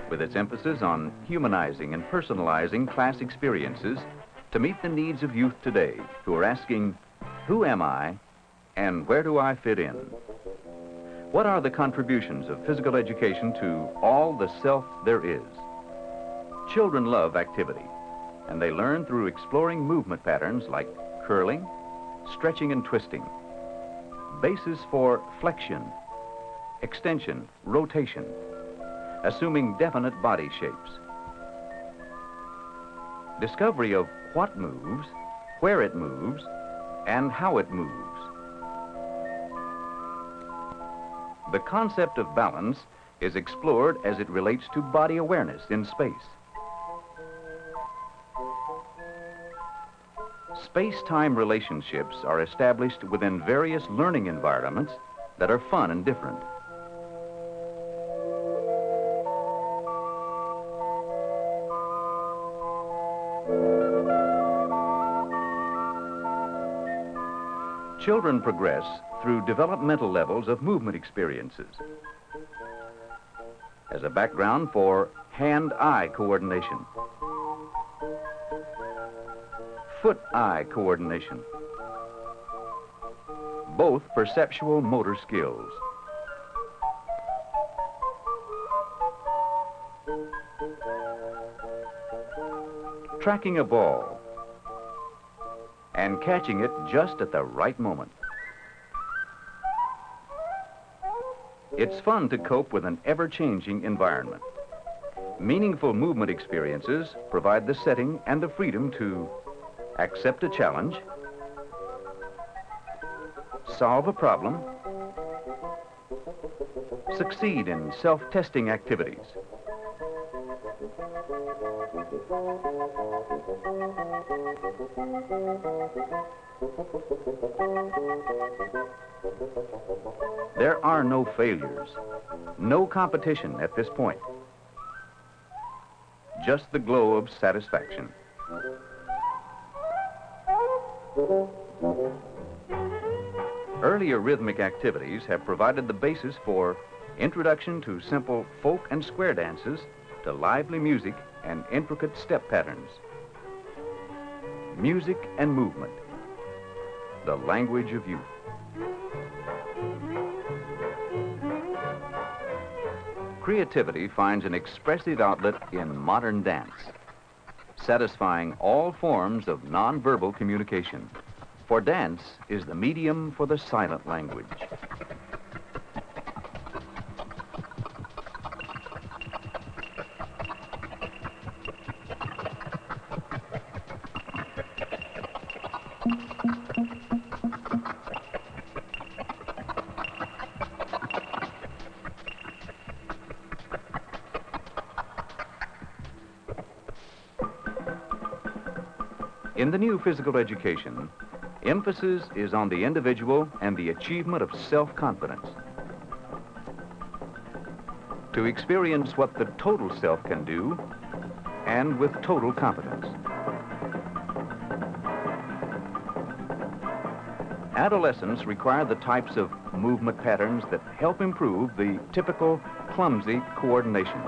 with its emphasis on humanizing and personalizing class experiences to meet the needs of youth today who are asking, who am I and where do I fit in? What are the contributions of physical education to all the self there is? Children love activity, and they learn through exploring movement patterns like curling, stretching and twisting, bases for flexion, extension, rotation, assuming definite body shapes. Discovery of what moves, where it moves, and how it moves. The concept of balance is explored as it relates to body awareness in space. Space-time relationships are established within various learning environments that are fun and different. Children progress through developmental levels of movement experiences. As a background for hand-eye coordination, foot-eye coordination, both perceptual motor skills. Tracking a ball and catching it just at the right moment. It's fun to cope with an ever-changing environment. Meaningful movement experiences provide the setting and the freedom to accept a challenge, solve a problem, succeed in self-testing activities. There are no failures, no competition at this point. Just the glow of satisfaction. Earlier rhythmic activities have provided the basis for introduction to simple folk and square dances, to lively music and intricate step patterns. Music and movement, the language of youth. Creativity finds an expressive outlet in modern dance, satisfying all forms of nonverbal communication. For dance is the medium for the silent language. In the new physical education, emphasis is on the individual and the achievement of self-confidence. To experience what the total self can do, and with total competence. Adolescents require the types of movement patterns that help improve the typical clumsy coordination.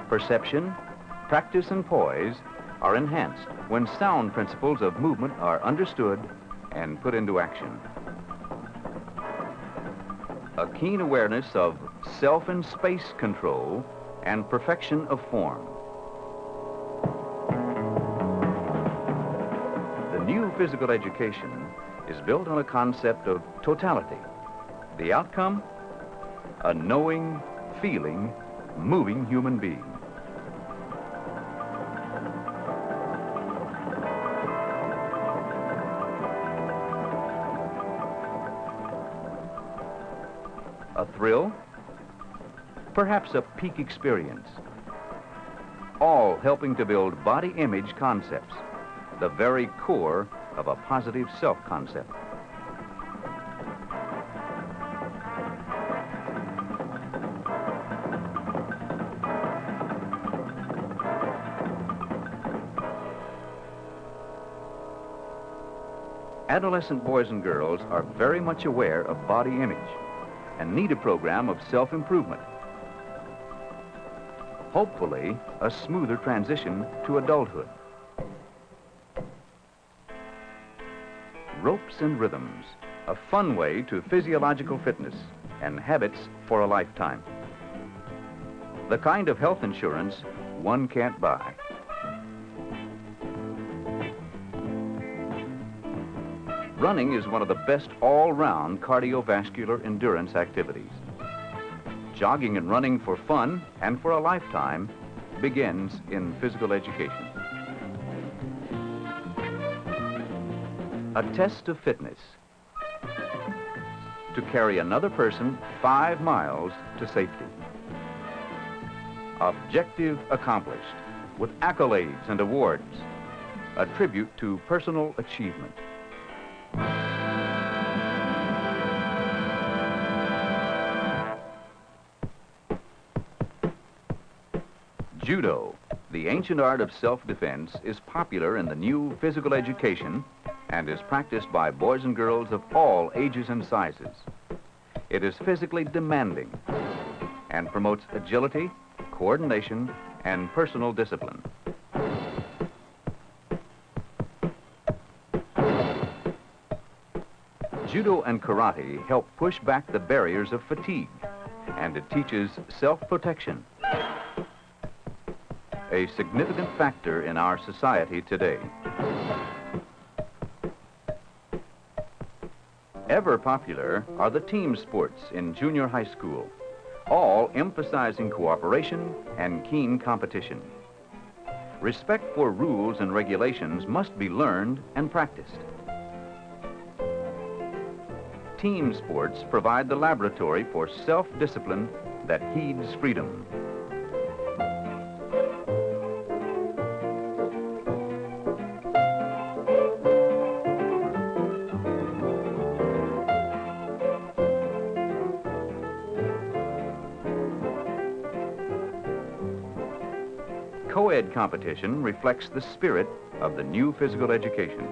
Perception, practice, and poise are enhanced when sound principles of movement are understood and put into action. A keen awareness of self and space control and perfection of form. The new physical education is built on a concept of totality. The outcome, a knowing, feeling, moving human being. A thrill, perhaps a peak experience, all helping to build body image concepts, the very core of a positive self-concept. Adolescent boys and girls are very much aware of body image and need a program of self-improvement. Hopefully, a smoother transition to adulthood. Ropes and rhythms, a fun way to physiological fitness and habits for a lifetime. The kind of health insurance one can't buy. Running is one of the best all-round cardiovascular endurance activities. Jogging and running for fun and for a lifetime begins in physical education. A test of fitness. To carry another person 5 miles to safety. Objective accomplished. with accolades and awards, a tribute to personal achievement. Judo, the ancient art of self-defense, is popular in the new physical education and is practiced by boys and girls of all ages and sizes. It is physically demanding and promotes agility, coordination, and personal discipline. Judo and karate help push back the barriers of fatigue, and it teaches self-protection, a significant factor in our society today. Ever popular are the team sports in junior high school, all emphasizing cooperation and keen competition. Respect for rules and regulations must be learned and practiced. Team sports provide the laboratory for self-discipline that heeds freedom. Co-ed competition reflects the spirit of the new physical education.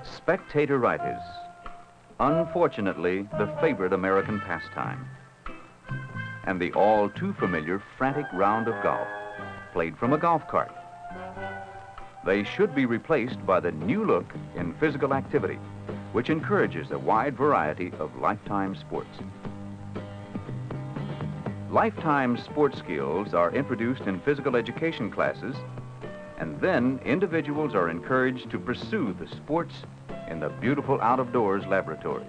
Spectatoritis, unfortunately the favorite American pastime, and the all too familiar frantic round of golf, played from a golf cart. They should be replaced by the new look in physical activity, which encourages a wide variety of lifetime sports. Lifetime sports skills are introduced in physical education classes, and then individuals are encouraged to pursue the sports in the beautiful out-of-doors laboratories.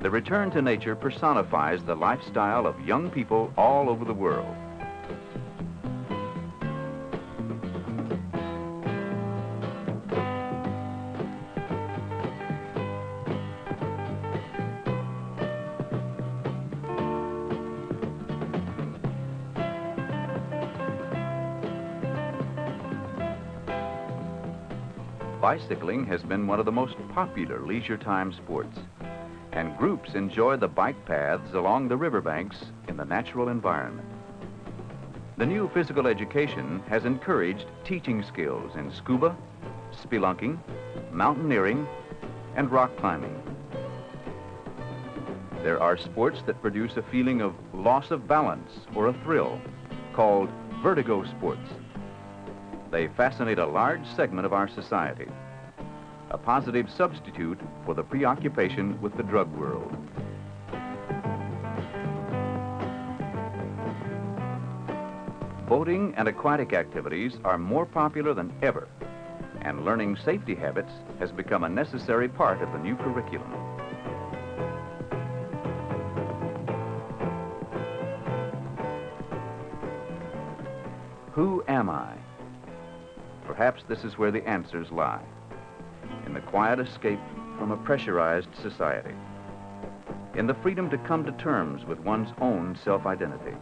The return to nature personifies the lifestyle of young people all over the world. Bicycling has been one of the most popular leisure time sports, and groups enjoy the bike paths along the riverbanks in the natural environment. The new physical education has encouraged teaching skills in scuba, spelunking, mountaineering, and rock climbing. There are sports that produce a feeling of loss of balance or a thrill, called vertigo sports. They fascinate a large segment of our society, a positive substitute for the preoccupation with the drug world. Boating and aquatic activities are more popular than ever, and learning safety habits has become a necessary part of the new curriculum. Who am I? Perhaps this is where the answers lie, in the quiet escape from a pressurized society, in the freedom to come to terms with one's own self-identity.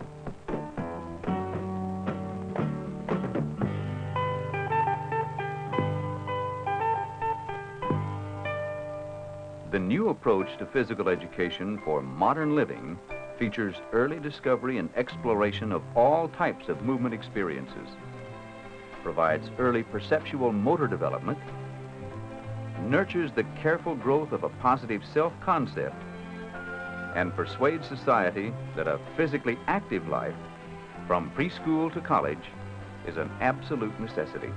The new approach to physical education for modern living features early discovery and exploration of all types of movement experiences, provides early perceptual motor development, nurtures the careful growth of a positive self-concept, and persuades society that a physically active life, from preschool to college, is an absolute necessity.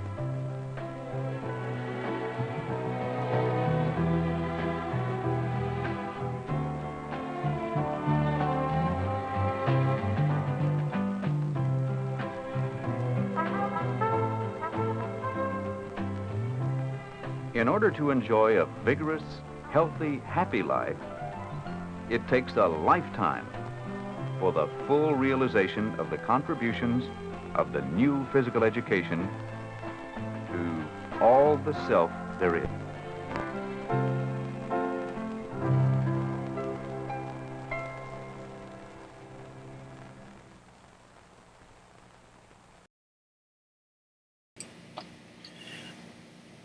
In order to enjoy a vigorous, healthy, happy life, it takes a lifetime for the full realization of the contributions of the new physical education to all the self there is.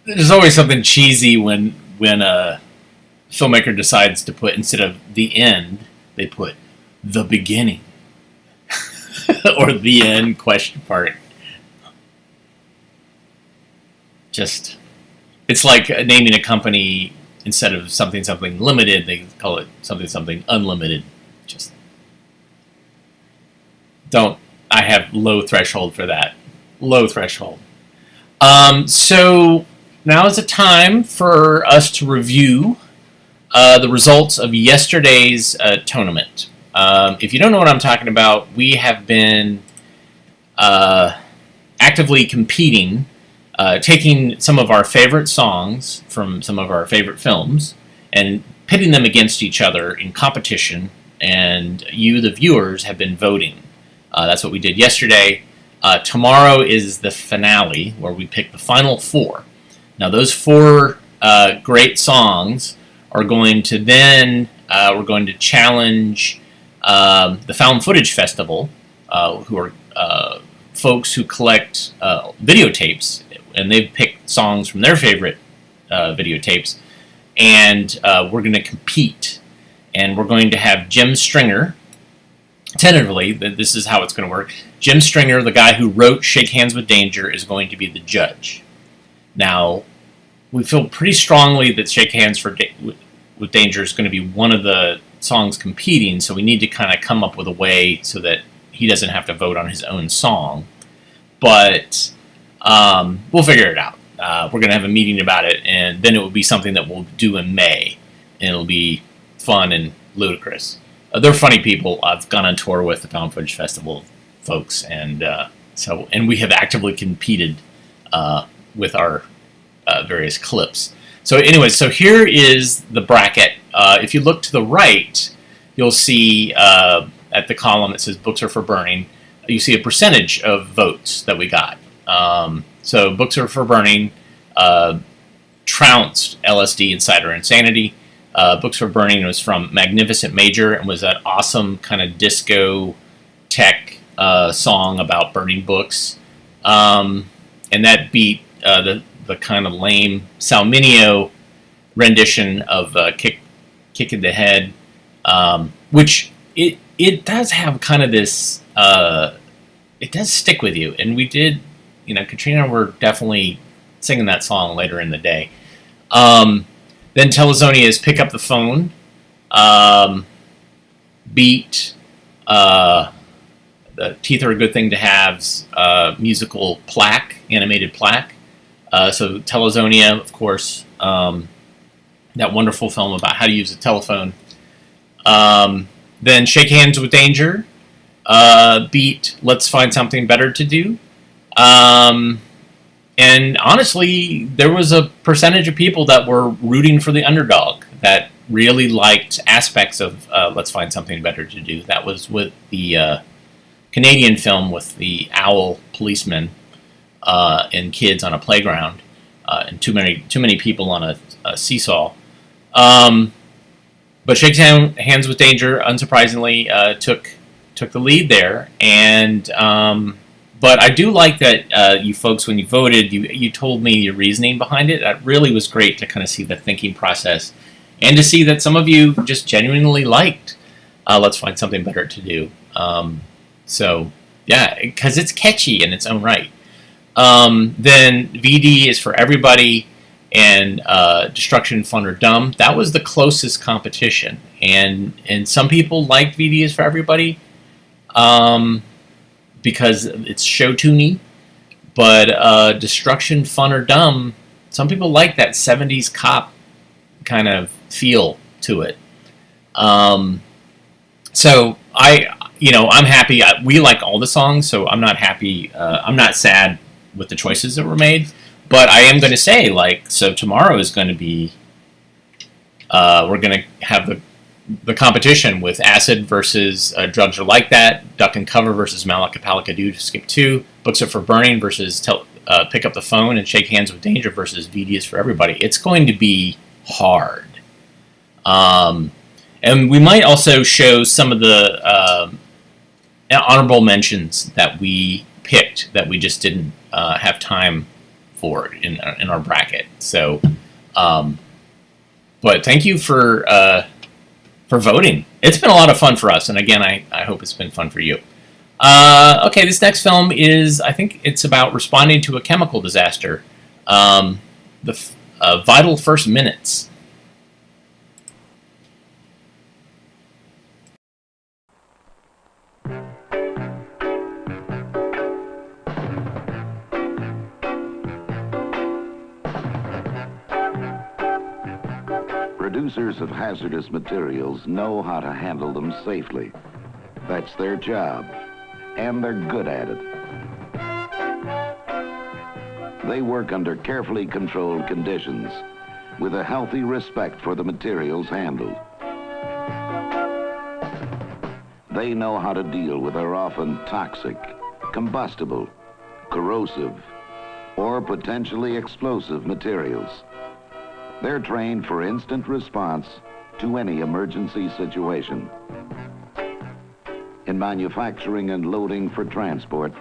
there's always something cheesy when a filmmaker decides to put, instead of the end, they put the beginning or the end question mark. Just, it's like naming a company, instead of something limited, they call it something unlimited. Just don't. I have low threshold for that. Low threshold. So now is the time for us to review the results of yesterday's tournament. If you don't know what I'm talking about, we have been actively competing, taking some of our favorite songs from some of our favorite films and pitting them against each other in competition, and you, the viewers, have been voting. That's what we did yesterday. Tomorrow is the finale, where we pick the final 4. Now, those 4 great songs are going to then, we're going to challenge the Found Footage Festival, who are folks who collect videotapes, and they've picked songs from their favorite videotapes, and we're going to compete. And we're going to have Jim Stringer, tentatively, this is how it's going to work. Jim Stringer, the guy who wrote Shake Hands with Danger, is going to be the judge. Now, we feel pretty strongly that Shake Hands with Danger is going to be one of the songs competing, so we need to kind of come up with a way so that he doesn't have to vote on his own song. But we'll figure it out. We're going to have a meeting about it, and then it will be something that we'll do in May, and it'll be fun and ludicrous. They're funny people. I've gone on tour with the Found Footage Festival folks, and we have actively competed with our various clips. So anyway, so here is the bracket. If you look to the right, you'll see at the column that says Books Are for Burning, you see a percentage of votes that we got. So Books Are for Burning trounced LSD and Cider Insanity. Books for Burning was from Magnificent Major and was that awesome kind of disco tech song about burning books. And that beat the kind of lame Salminio rendition of Kick in the Head, which it does have kind of this, it does stick with you. And we did, Katrina and I were definitely singing that song later in the day. Then Telezonia's Pick Up the Phone beat the Teeth Are a Good Thing to Have's musical plaque, animated plaque. So Telezonia, of course, that wonderful film about how to use a telephone. Then Shake Hands with Danger beat Let's Find Something Better to Do. And honestly, there was a percentage of people that were rooting for the underdog, that really liked aspects of Let's Find Something Better to Do. That was with the Canadian film with the owl policeman and kids on a playground, and too many people on a seesaw. But Shake Hands with Danger, unsurprisingly, took the lead there, and but I do like that you folks, when you voted, you told me your reasoning behind it. That really was great to kind of see the thinking process, and to see that some of you just genuinely liked Let's Find Something Better to Do. So, yeah, because it's catchy in its own right. Then VD is for Everybody, and Destruction, Fun, or Dumb. That was the closest competition, and some people liked VD is for Everybody because it's show-tuney, but Destruction, Fun, or Dumb, some people like that 70s cop kind of feel to it. So I'm happy. We like all the songs, so I'm not happy. I'm not sad with the choices that were made, but I am going to say, so tomorrow is going to be, we're going to have the competition with Acid versus Drugs Are Like That, Duck and Cover versus Malaka Palaka Doo to Skip 2, Books Are for Burning versus Pick Up the Phone, and Shake Hands with Danger versus VD is for Everybody. It's going to be hard. And we might also show some of the honorable mentions that we picked that we just didn't have time for in our bracket. So, but thank you for voting. It's been a lot of fun for us, and again, I hope it's been fun for you. Okay, this next film is, I think it's about responding to a chemical disaster. The Vital First Minutes. Producers of hazardous materials know how to handle them safely. That's their job, and they're good at it. They work under carefully controlled conditions, with a healthy respect for the materials handled. They know how to deal with their often toxic, combustible, corrosive, or potentially explosive materials. They're trained for instant response to any emergency situation. In manufacturing and loading for transport,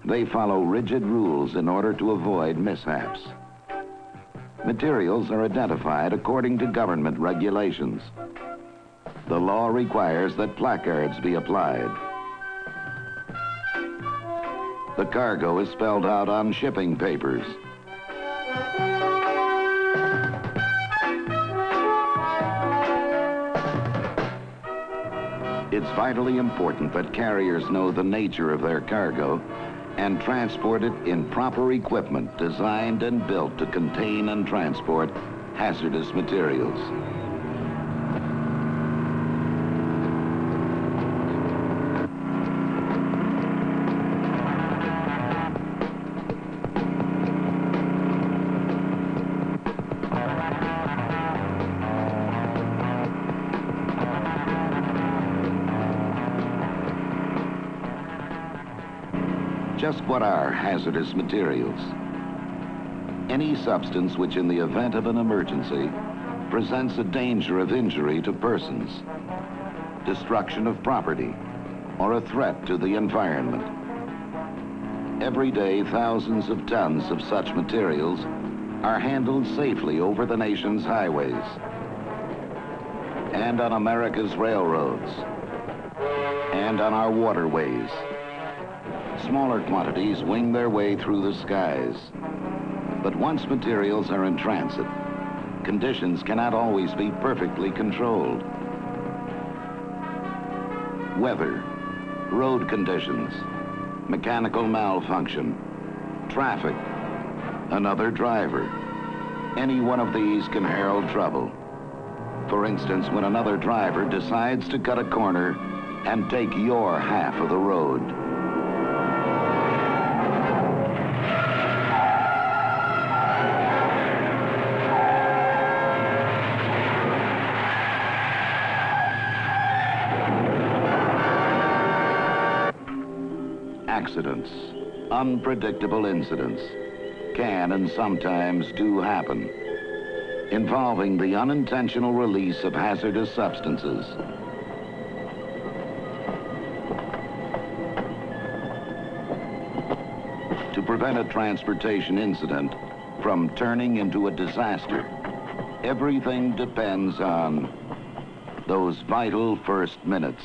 they follow rigid rules in order to avoid mishaps. Materials are identified according to government regulations. The law requires that placards be applied. The cargo is spelled out on shipping papers. It's vitally important that carriers know the nature of their cargo and transport it in proper equipment designed and built to contain and transport hazardous materials. Just what are hazardous materials? Any substance which, in the event of an emergency, presents a danger of injury to persons, destruction of property, or a threat to the environment. Every day, thousands of tons of such materials are handled safely over the nation's highways and on America's railroads and on our waterways. Smaller quantities wing their way through the skies. But once materials are in transit, conditions cannot always be perfectly controlled. Weather, road conditions, mechanical malfunction, traffic, another driver. Any one of these can herald trouble. For instance, when another driver decides to cut a corner and take your half of the road. Accidents, unpredictable incidents, can and sometimes do happen, involving the unintentional release of hazardous substances. To prevent a transportation incident from turning into a disaster, everything depends on those vital first minutes.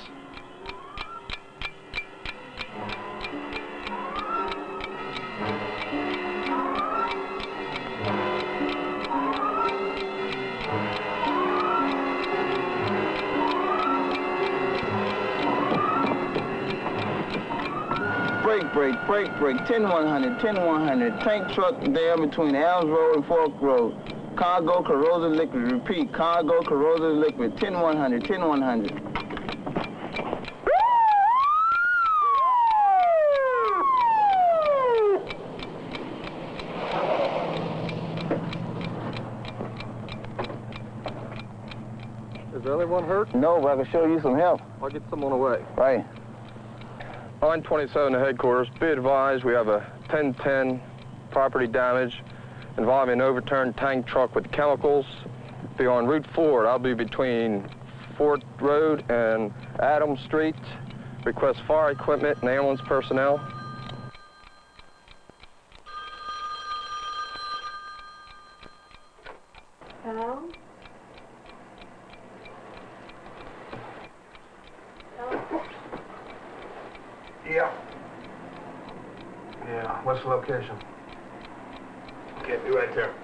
Break, 10-100, tank truck down between Elms Road and Fork Road. Cargo, corrosive liquid, repeat, cargo, corrosive liquid, 10-100. Is there anyone hurt? No, but I can show you some help. I'll get some on the way. Right. Line 27 to headquarters. Be advised, we have a 1010 property damage involving an overturned tank truck with chemicals. Be on Route 4. I'll be between Fort Road and Adams Street. Request fire equipment and ambulance personnel. What's the location? Okay, be right there.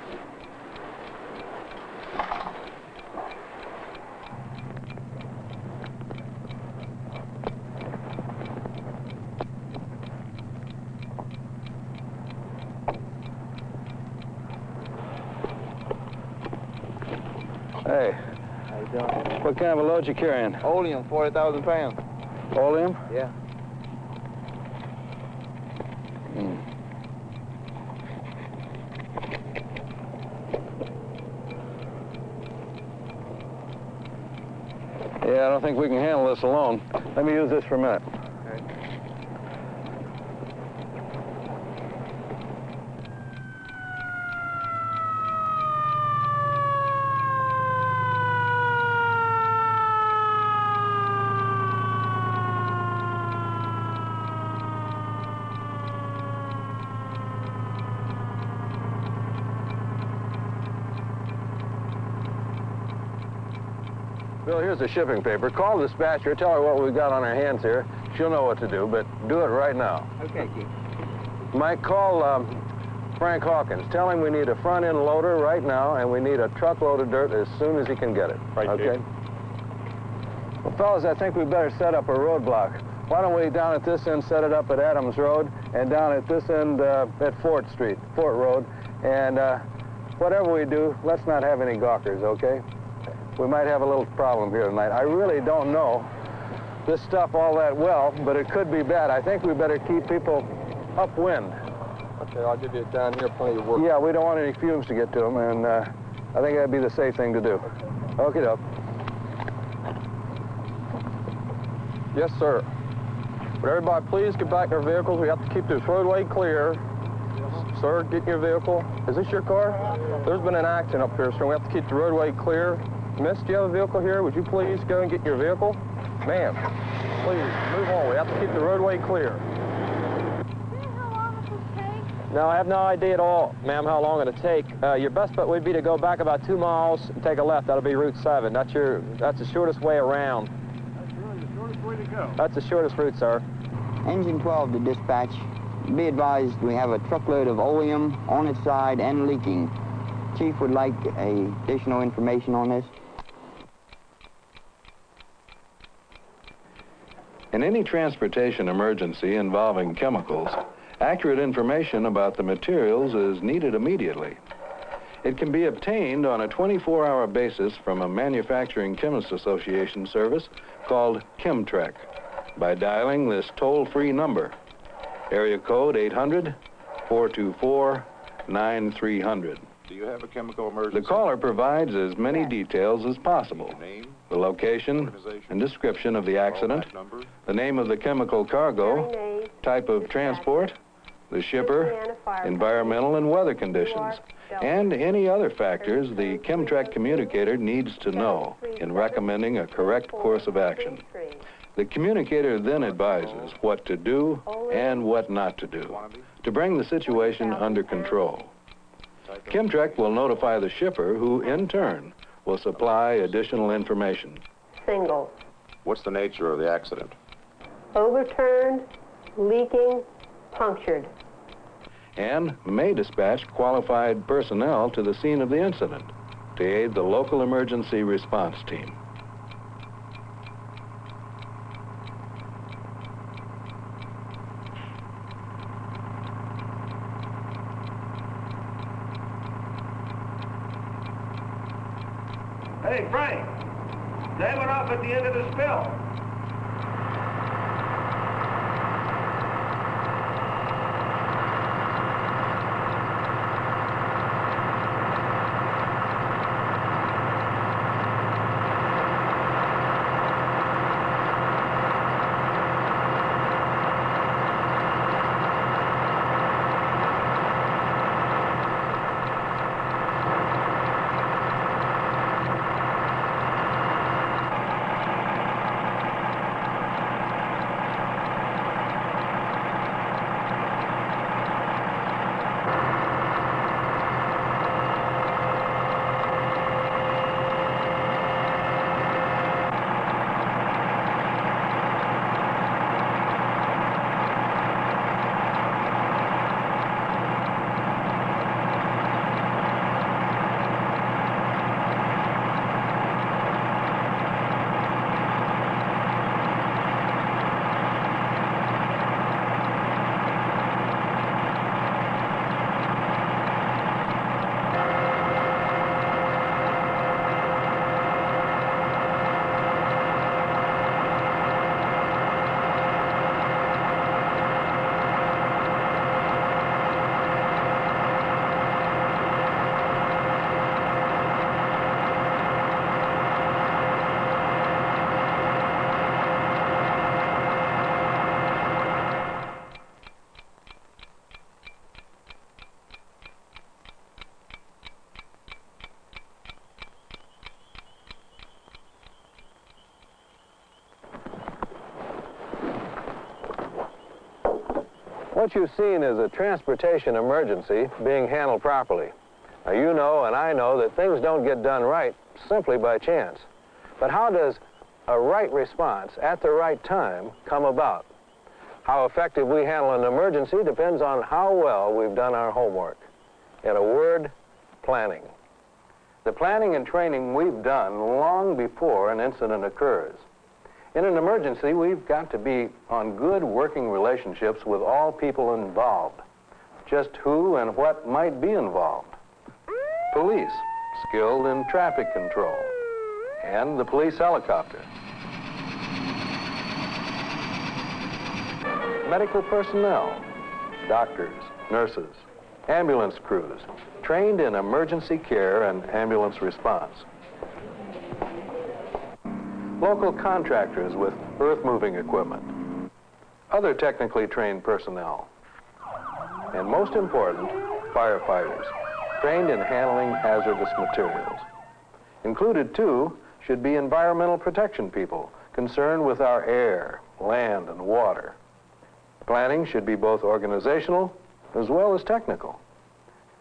Hey. How you doing? What kind of a load you carrying? Oleum, 40,000 pounds. Oleum? Yeah. Yeah, I don't think we can handle this alone. Let me use this for a minute. Bill, here's the shipping paper. Call the dispatcher, tell her what we've got on our hands here. She'll know what to do, but do it right now. Okay, Keith. Mike, call Frank Hawkins. Tell him we need a front-end loader right now, and we need a truckload of dirt as soon as he can get it. Right, okay? Well, fellas, I think we better set up a roadblock. Why don't we, down at this end, set it up at Adams Road, and down at this end at Fort Road, and whatever we do, let's not have any gawkers, okay? We might have a little problem here tonight. I really don't know this stuff all that well, but it could be bad. I think we better keep people upwind. Okay, I'll give you down here plenty of work. Yeah, we don't want any fumes to get to them, and I think that'd be the safe thing to do. Okay, doke. Yes, sir. Would everybody please get back in their vehicles? We have to keep this roadway clear. Sir, get in your vehicle. Is this your car? There's been an accident up here, so we have to keep the roadway clear. Miss, do you have a vehicle here? Would you please go and get in your vehicle? Ma'am, please, move on. We have to keep the roadway clear. No, I have no idea at all, ma'am, how long it'll take. Your best bet would be to go back about 2 miles and take a left. That'll be Route 7. That's the shortest way around. That's really the shortest way to go. That's the shortest route, sir. Engine 12 to dispatch. Be advised, we have a truckload of oleum on its side and leaking. Chief would like additional information on this. In any transportation emergency involving chemicals, accurate information about the materials is needed immediately. It can be obtained on a 24-hour basis from a Manufacturing Chemists Association service called Chemtrek by dialing this toll-free number, area code 800-424-9300. Do you have a chemical emergency? The caller provides as many details as possible. Name, The location and description of the accident, the name of the chemical cargo, type of transport, the shipper, environmental and weather conditions, and any other factors the Chemtrek communicator needs to know in recommending a correct course of action. The communicator then advises what to do and what not to do to bring the situation under control. Chemtrek will notify the shipper, who in turn will supply additional information. Single. What's the nature of the accident? Overturned, leaking, punctured. And may dispatch qualified personnel to the scene of the incident to aid the local emergency response team. Hey, Frank, they went off at the end of the spill. What you've seen is a transportation emergency being handled properly. Now, you know and I know that things don't get done right simply by chance. But how does a right response at the right time come about? How effective we handle an emergency depends on how well we've done our homework. In a word, planning. The planning and training we've done long before an incident occurs. In an emergency, we've got to be on good working relationships with all people involved. Just who and what might be involved. Police, skilled in traffic control, and the police helicopter. Medical personnel, doctors, nurses, ambulance crews, trained in emergency care and ambulance response. Local contractors with earth-moving equipment. Other technically trained personnel. And most important, firefighters, trained in handling hazardous materials. Included, too, should be environmental protection people concerned with our air, land, and water. Planning should be both organizational as well as technical.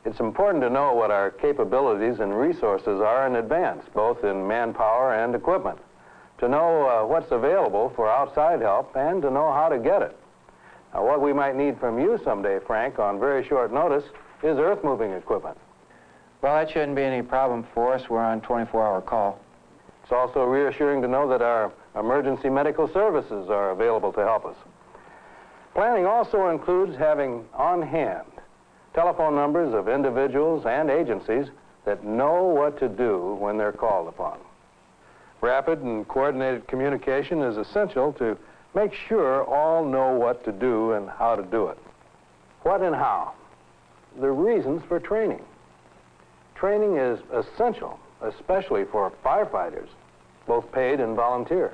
It's important to know what our capabilities and resources are in advance, both in manpower and equipment, to know what's available for outside help and to know how to get it. Now, what we might need from you someday, Frank, on very short notice, is earth-moving equipment. Well, that shouldn't be any problem for us. We're on 24-hour call. It's also reassuring to know that our emergency medical services are available to help us. Planning also includes having on hand telephone numbers of individuals and agencies that know what to do when they're called upon. Rapid and coordinated communication is essential to make sure all know what to do and how to do it. What and how? The reasons for training. Training is essential, especially for firefighters, both paid and volunteer.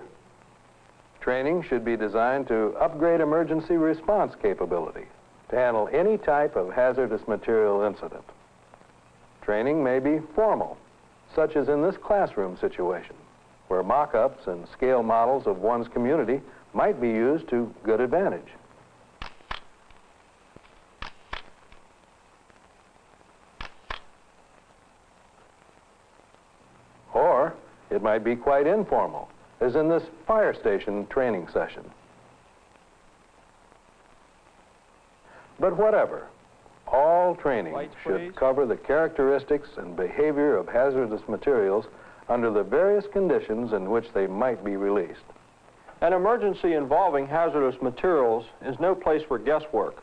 Training should be designed to upgrade emergency response capability to handle any type of hazardous material incident. Training may be formal, such as in this classroom situation, where mock-ups and scale models of one's community might be used to good advantage. Or it might be quite informal, as in this fire station training session. But whatever, all training should cover the characteristics and behavior of hazardous materials under the various conditions in which they might be released. An emergency involving hazardous materials is no place for guesswork.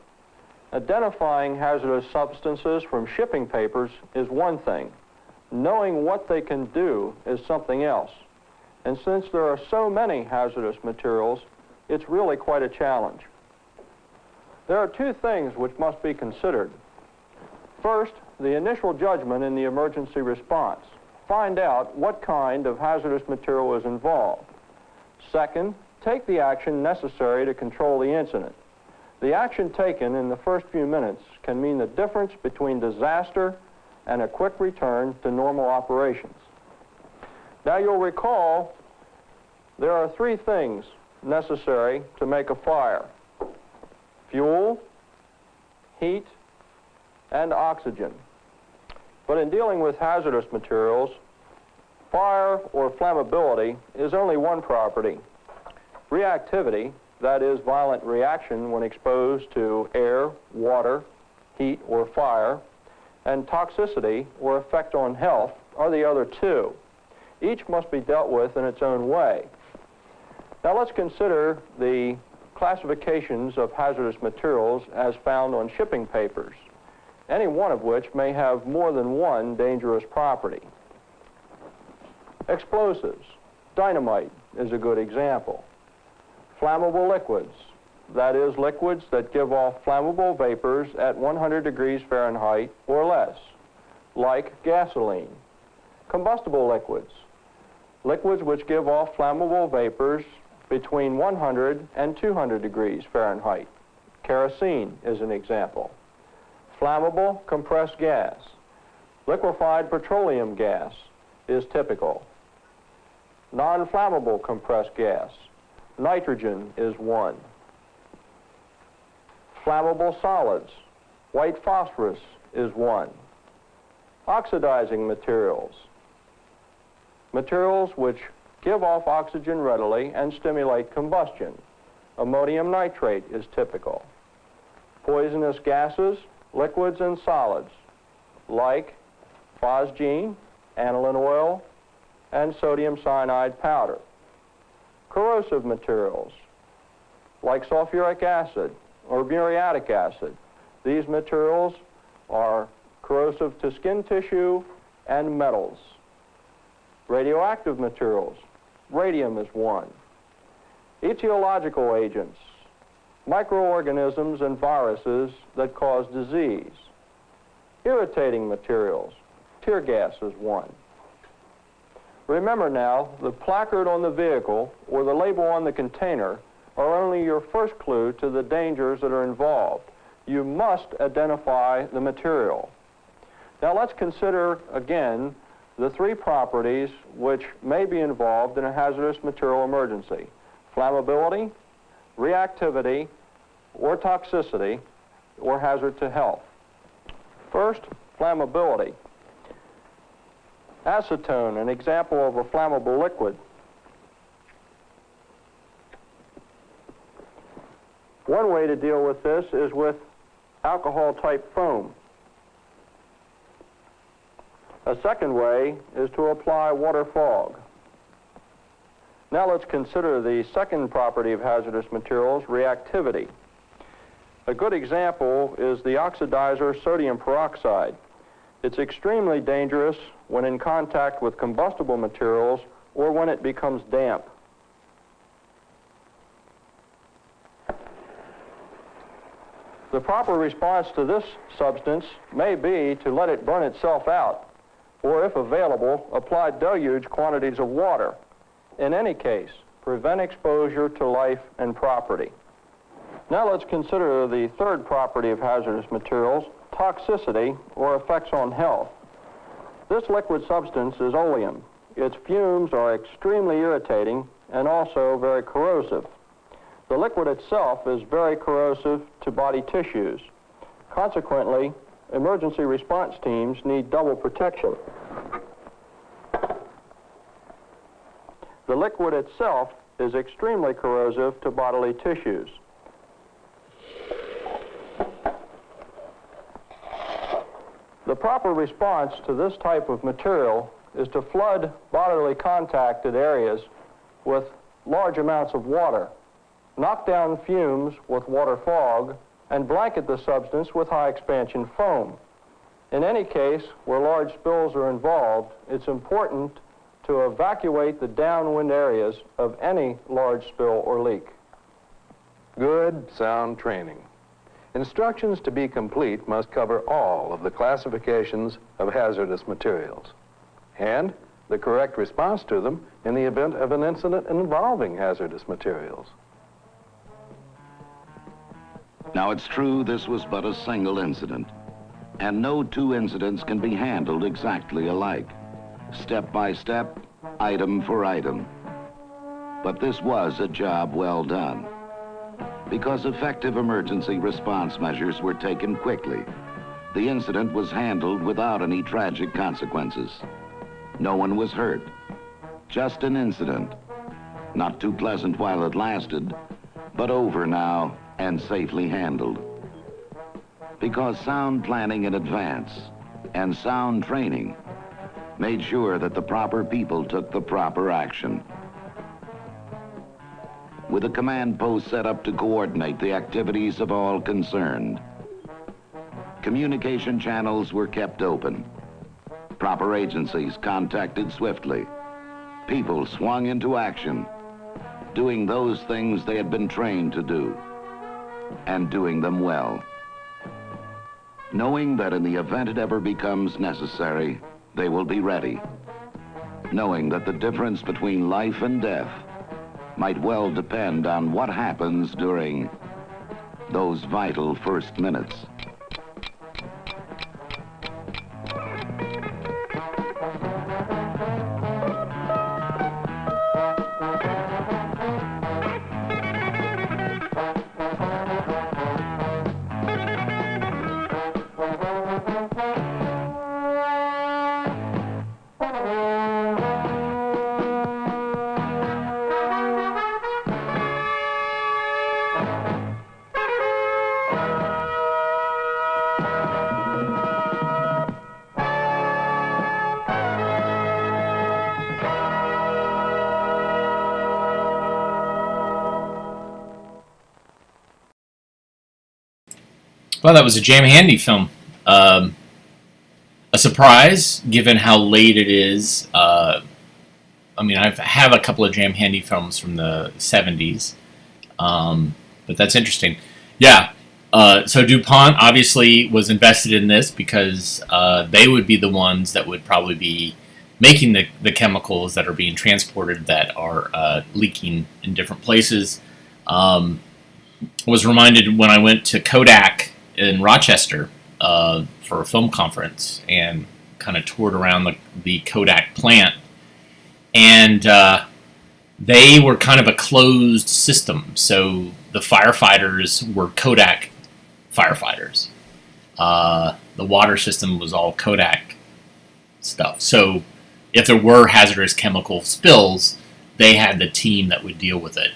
Identifying hazardous substances from shipping papers is one thing. Knowing what they can do is something else. And since there are so many hazardous materials, it's really quite a challenge. There are two things which must be considered. First, the initial judgment in the emergency response. Find out what kind of hazardous material is involved. Second, take the action necessary to control the incident. The action taken in the first few minutes can mean the difference between disaster and a quick return to normal operations. Now, you'll recall there are three things necessary to make a fire: fuel, heat, and oxygen. But in dealing with hazardous materials, fire or flammability is only one property. Reactivity, that is violent reaction when exposed to air, water, heat, or fire, and toxicity or effect on health are the other two. Each must be dealt with in its own way. Now let's consider the classifications of hazardous materials as found on shipping papers, any one of which may have more than one dangerous property. Explosives. Dynamite is a good example. Flammable liquids. That is, liquids that give off flammable vapors at 100 degrees Fahrenheit or less, like gasoline. Combustible liquids. Liquids which give off flammable vapors between 100 and 200 degrees Fahrenheit. Kerosene is an example. Flammable compressed gas. Liquefied petroleum gas is typical. Non-flammable compressed gas. Nitrogen is one. Flammable solids. White phosphorus is one. Oxidizing materials. Materials which give off oxygen readily and stimulate combustion. Ammonium nitrate is typical. Poisonous gases, liquids, and solids, like phosgene, aniline oil, and sodium cyanide powder. Corrosive materials, like sulfuric acid or muriatic acid. These materials are corrosive to skin tissue and metals. Radioactive materials, radium is one. Etiological agents, microorganisms and viruses that cause disease. Irritating materials, tear gas is one. Remember now, the placard on the vehicle or the label on the container are only your first clue to the dangers that are involved. You must identify the material. Now let's consider again the three properties which may be involved in a hazardous material emergency: flammability, reactivity, or toxicity, or hazard to health. First, flammability. Acetone, an example of a flammable liquid. One way to deal with this is with alcohol-type foam. A second way is to apply water fog. Now let's consider the second property of hazardous materials, reactivity. A good example is the oxidizer sodium peroxide. It's extremely dangerous when in contact with combustible materials or when it becomes damp. The proper response to this substance may be to let it burn itself out, or if available, apply deluge quantities of water. In any case, prevent exposure to life and property. Now let's consider the third property of hazardous materials, toxicity or effects on health. This liquid substance is oleum. Its fumes are extremely irritating and also very corrosive. The liquid itself is very corrosive to body tissues. Consequently, emergency response teams need double protection. The liquid itself is extremely corrosive to bodily tissues. The proper response to this type of material is to flood bodily contacted areas with large amounts of water, knock down fumes with water fog, and blanket the substance with high expansion foam. In any case where large spills are involved, it's important to evacuate the downwind areas of any large spill or leak. Good, sound training. Instructions to be complete must cover all of the classifications of hazardous materials and the correct response to them in the event of an incident involving hazardous materials. Now, it's true this was but a single incident, and no two incidents can be handled exactly alike, step by step, item for item. But this was a job well done, because effective emergency response measures were taken quickly. The incident was handled without any tragic consequences. No one was hurt, just an incident. Not too pleasant while it lasted, but over now and safely handled. Because sound planning in advance and sound training made sure that the proper people took the proper action. With a command post set up to coordinate the activities of all concerned, communication channels were kept open. Proper agencies contacted swiftly. People swung into action, doing those things they had been trained to do, and doing them well. Knowing that in the event it ever becomes necessary, they will be ready. Knowing that the difference between life and death might well depend on what happens during those vital first minutes. Well, that was a Jam Handy film. A surprise, given how late it is. I mean, I have a couple of Jam Handy films from the 70s, but that's interesting. Yeah, so DuPont obviously was invested in this because they would be the ones that would probably be making the chemicals that are being transported that are leaking in different places. I was reminded when I went to Kodak in Rochester for a film conference and kind of toured around the Kodak plant. And they were kind of a closed system. So the firefighters were Kodak firefighters. The water system was all Kodak stuff. So if there were hazardous chemical spills, they had the team that would deal with it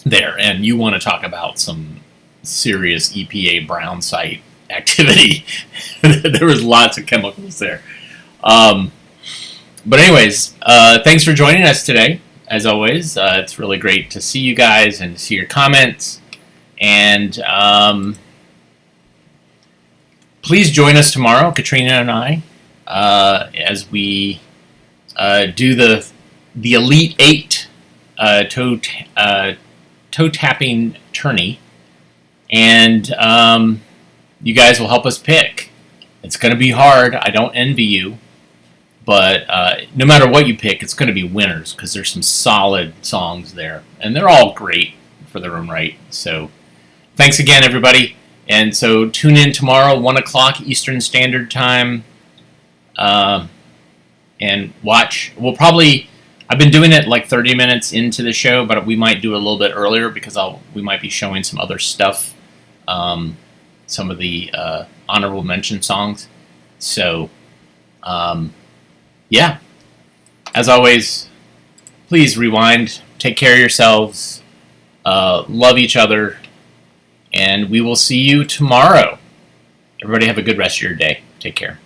there. And you want to talk about some serious EPA brown site activity. There was lots of chemicals there. But anyways, thanks for joining us today. As always, it's really great to see you guys and see your comments. And please join us tomorrow, Katrina and I, as we do the Elite 8 toe tapping tourney. And you guys will help us pick. It's going to be hard. I don't envy you. But no matter what you pick, it's going to be winners because there's some solid songs there. And they're all great for their own right. So thanks again, everybody. And so tune in tomorrow, 1 o'clock Eastern Standard Time. And watch. I've been doing it like 30 minutes into the show, but we might do it a little bit earlier because we might be showing some other stuff. Some of the honorable mention songs. So, yeah. As always, please rewind. Take care of yourselves. Love each other. And we will see you tomorrow. Everybody have a good rest of your day. Take care.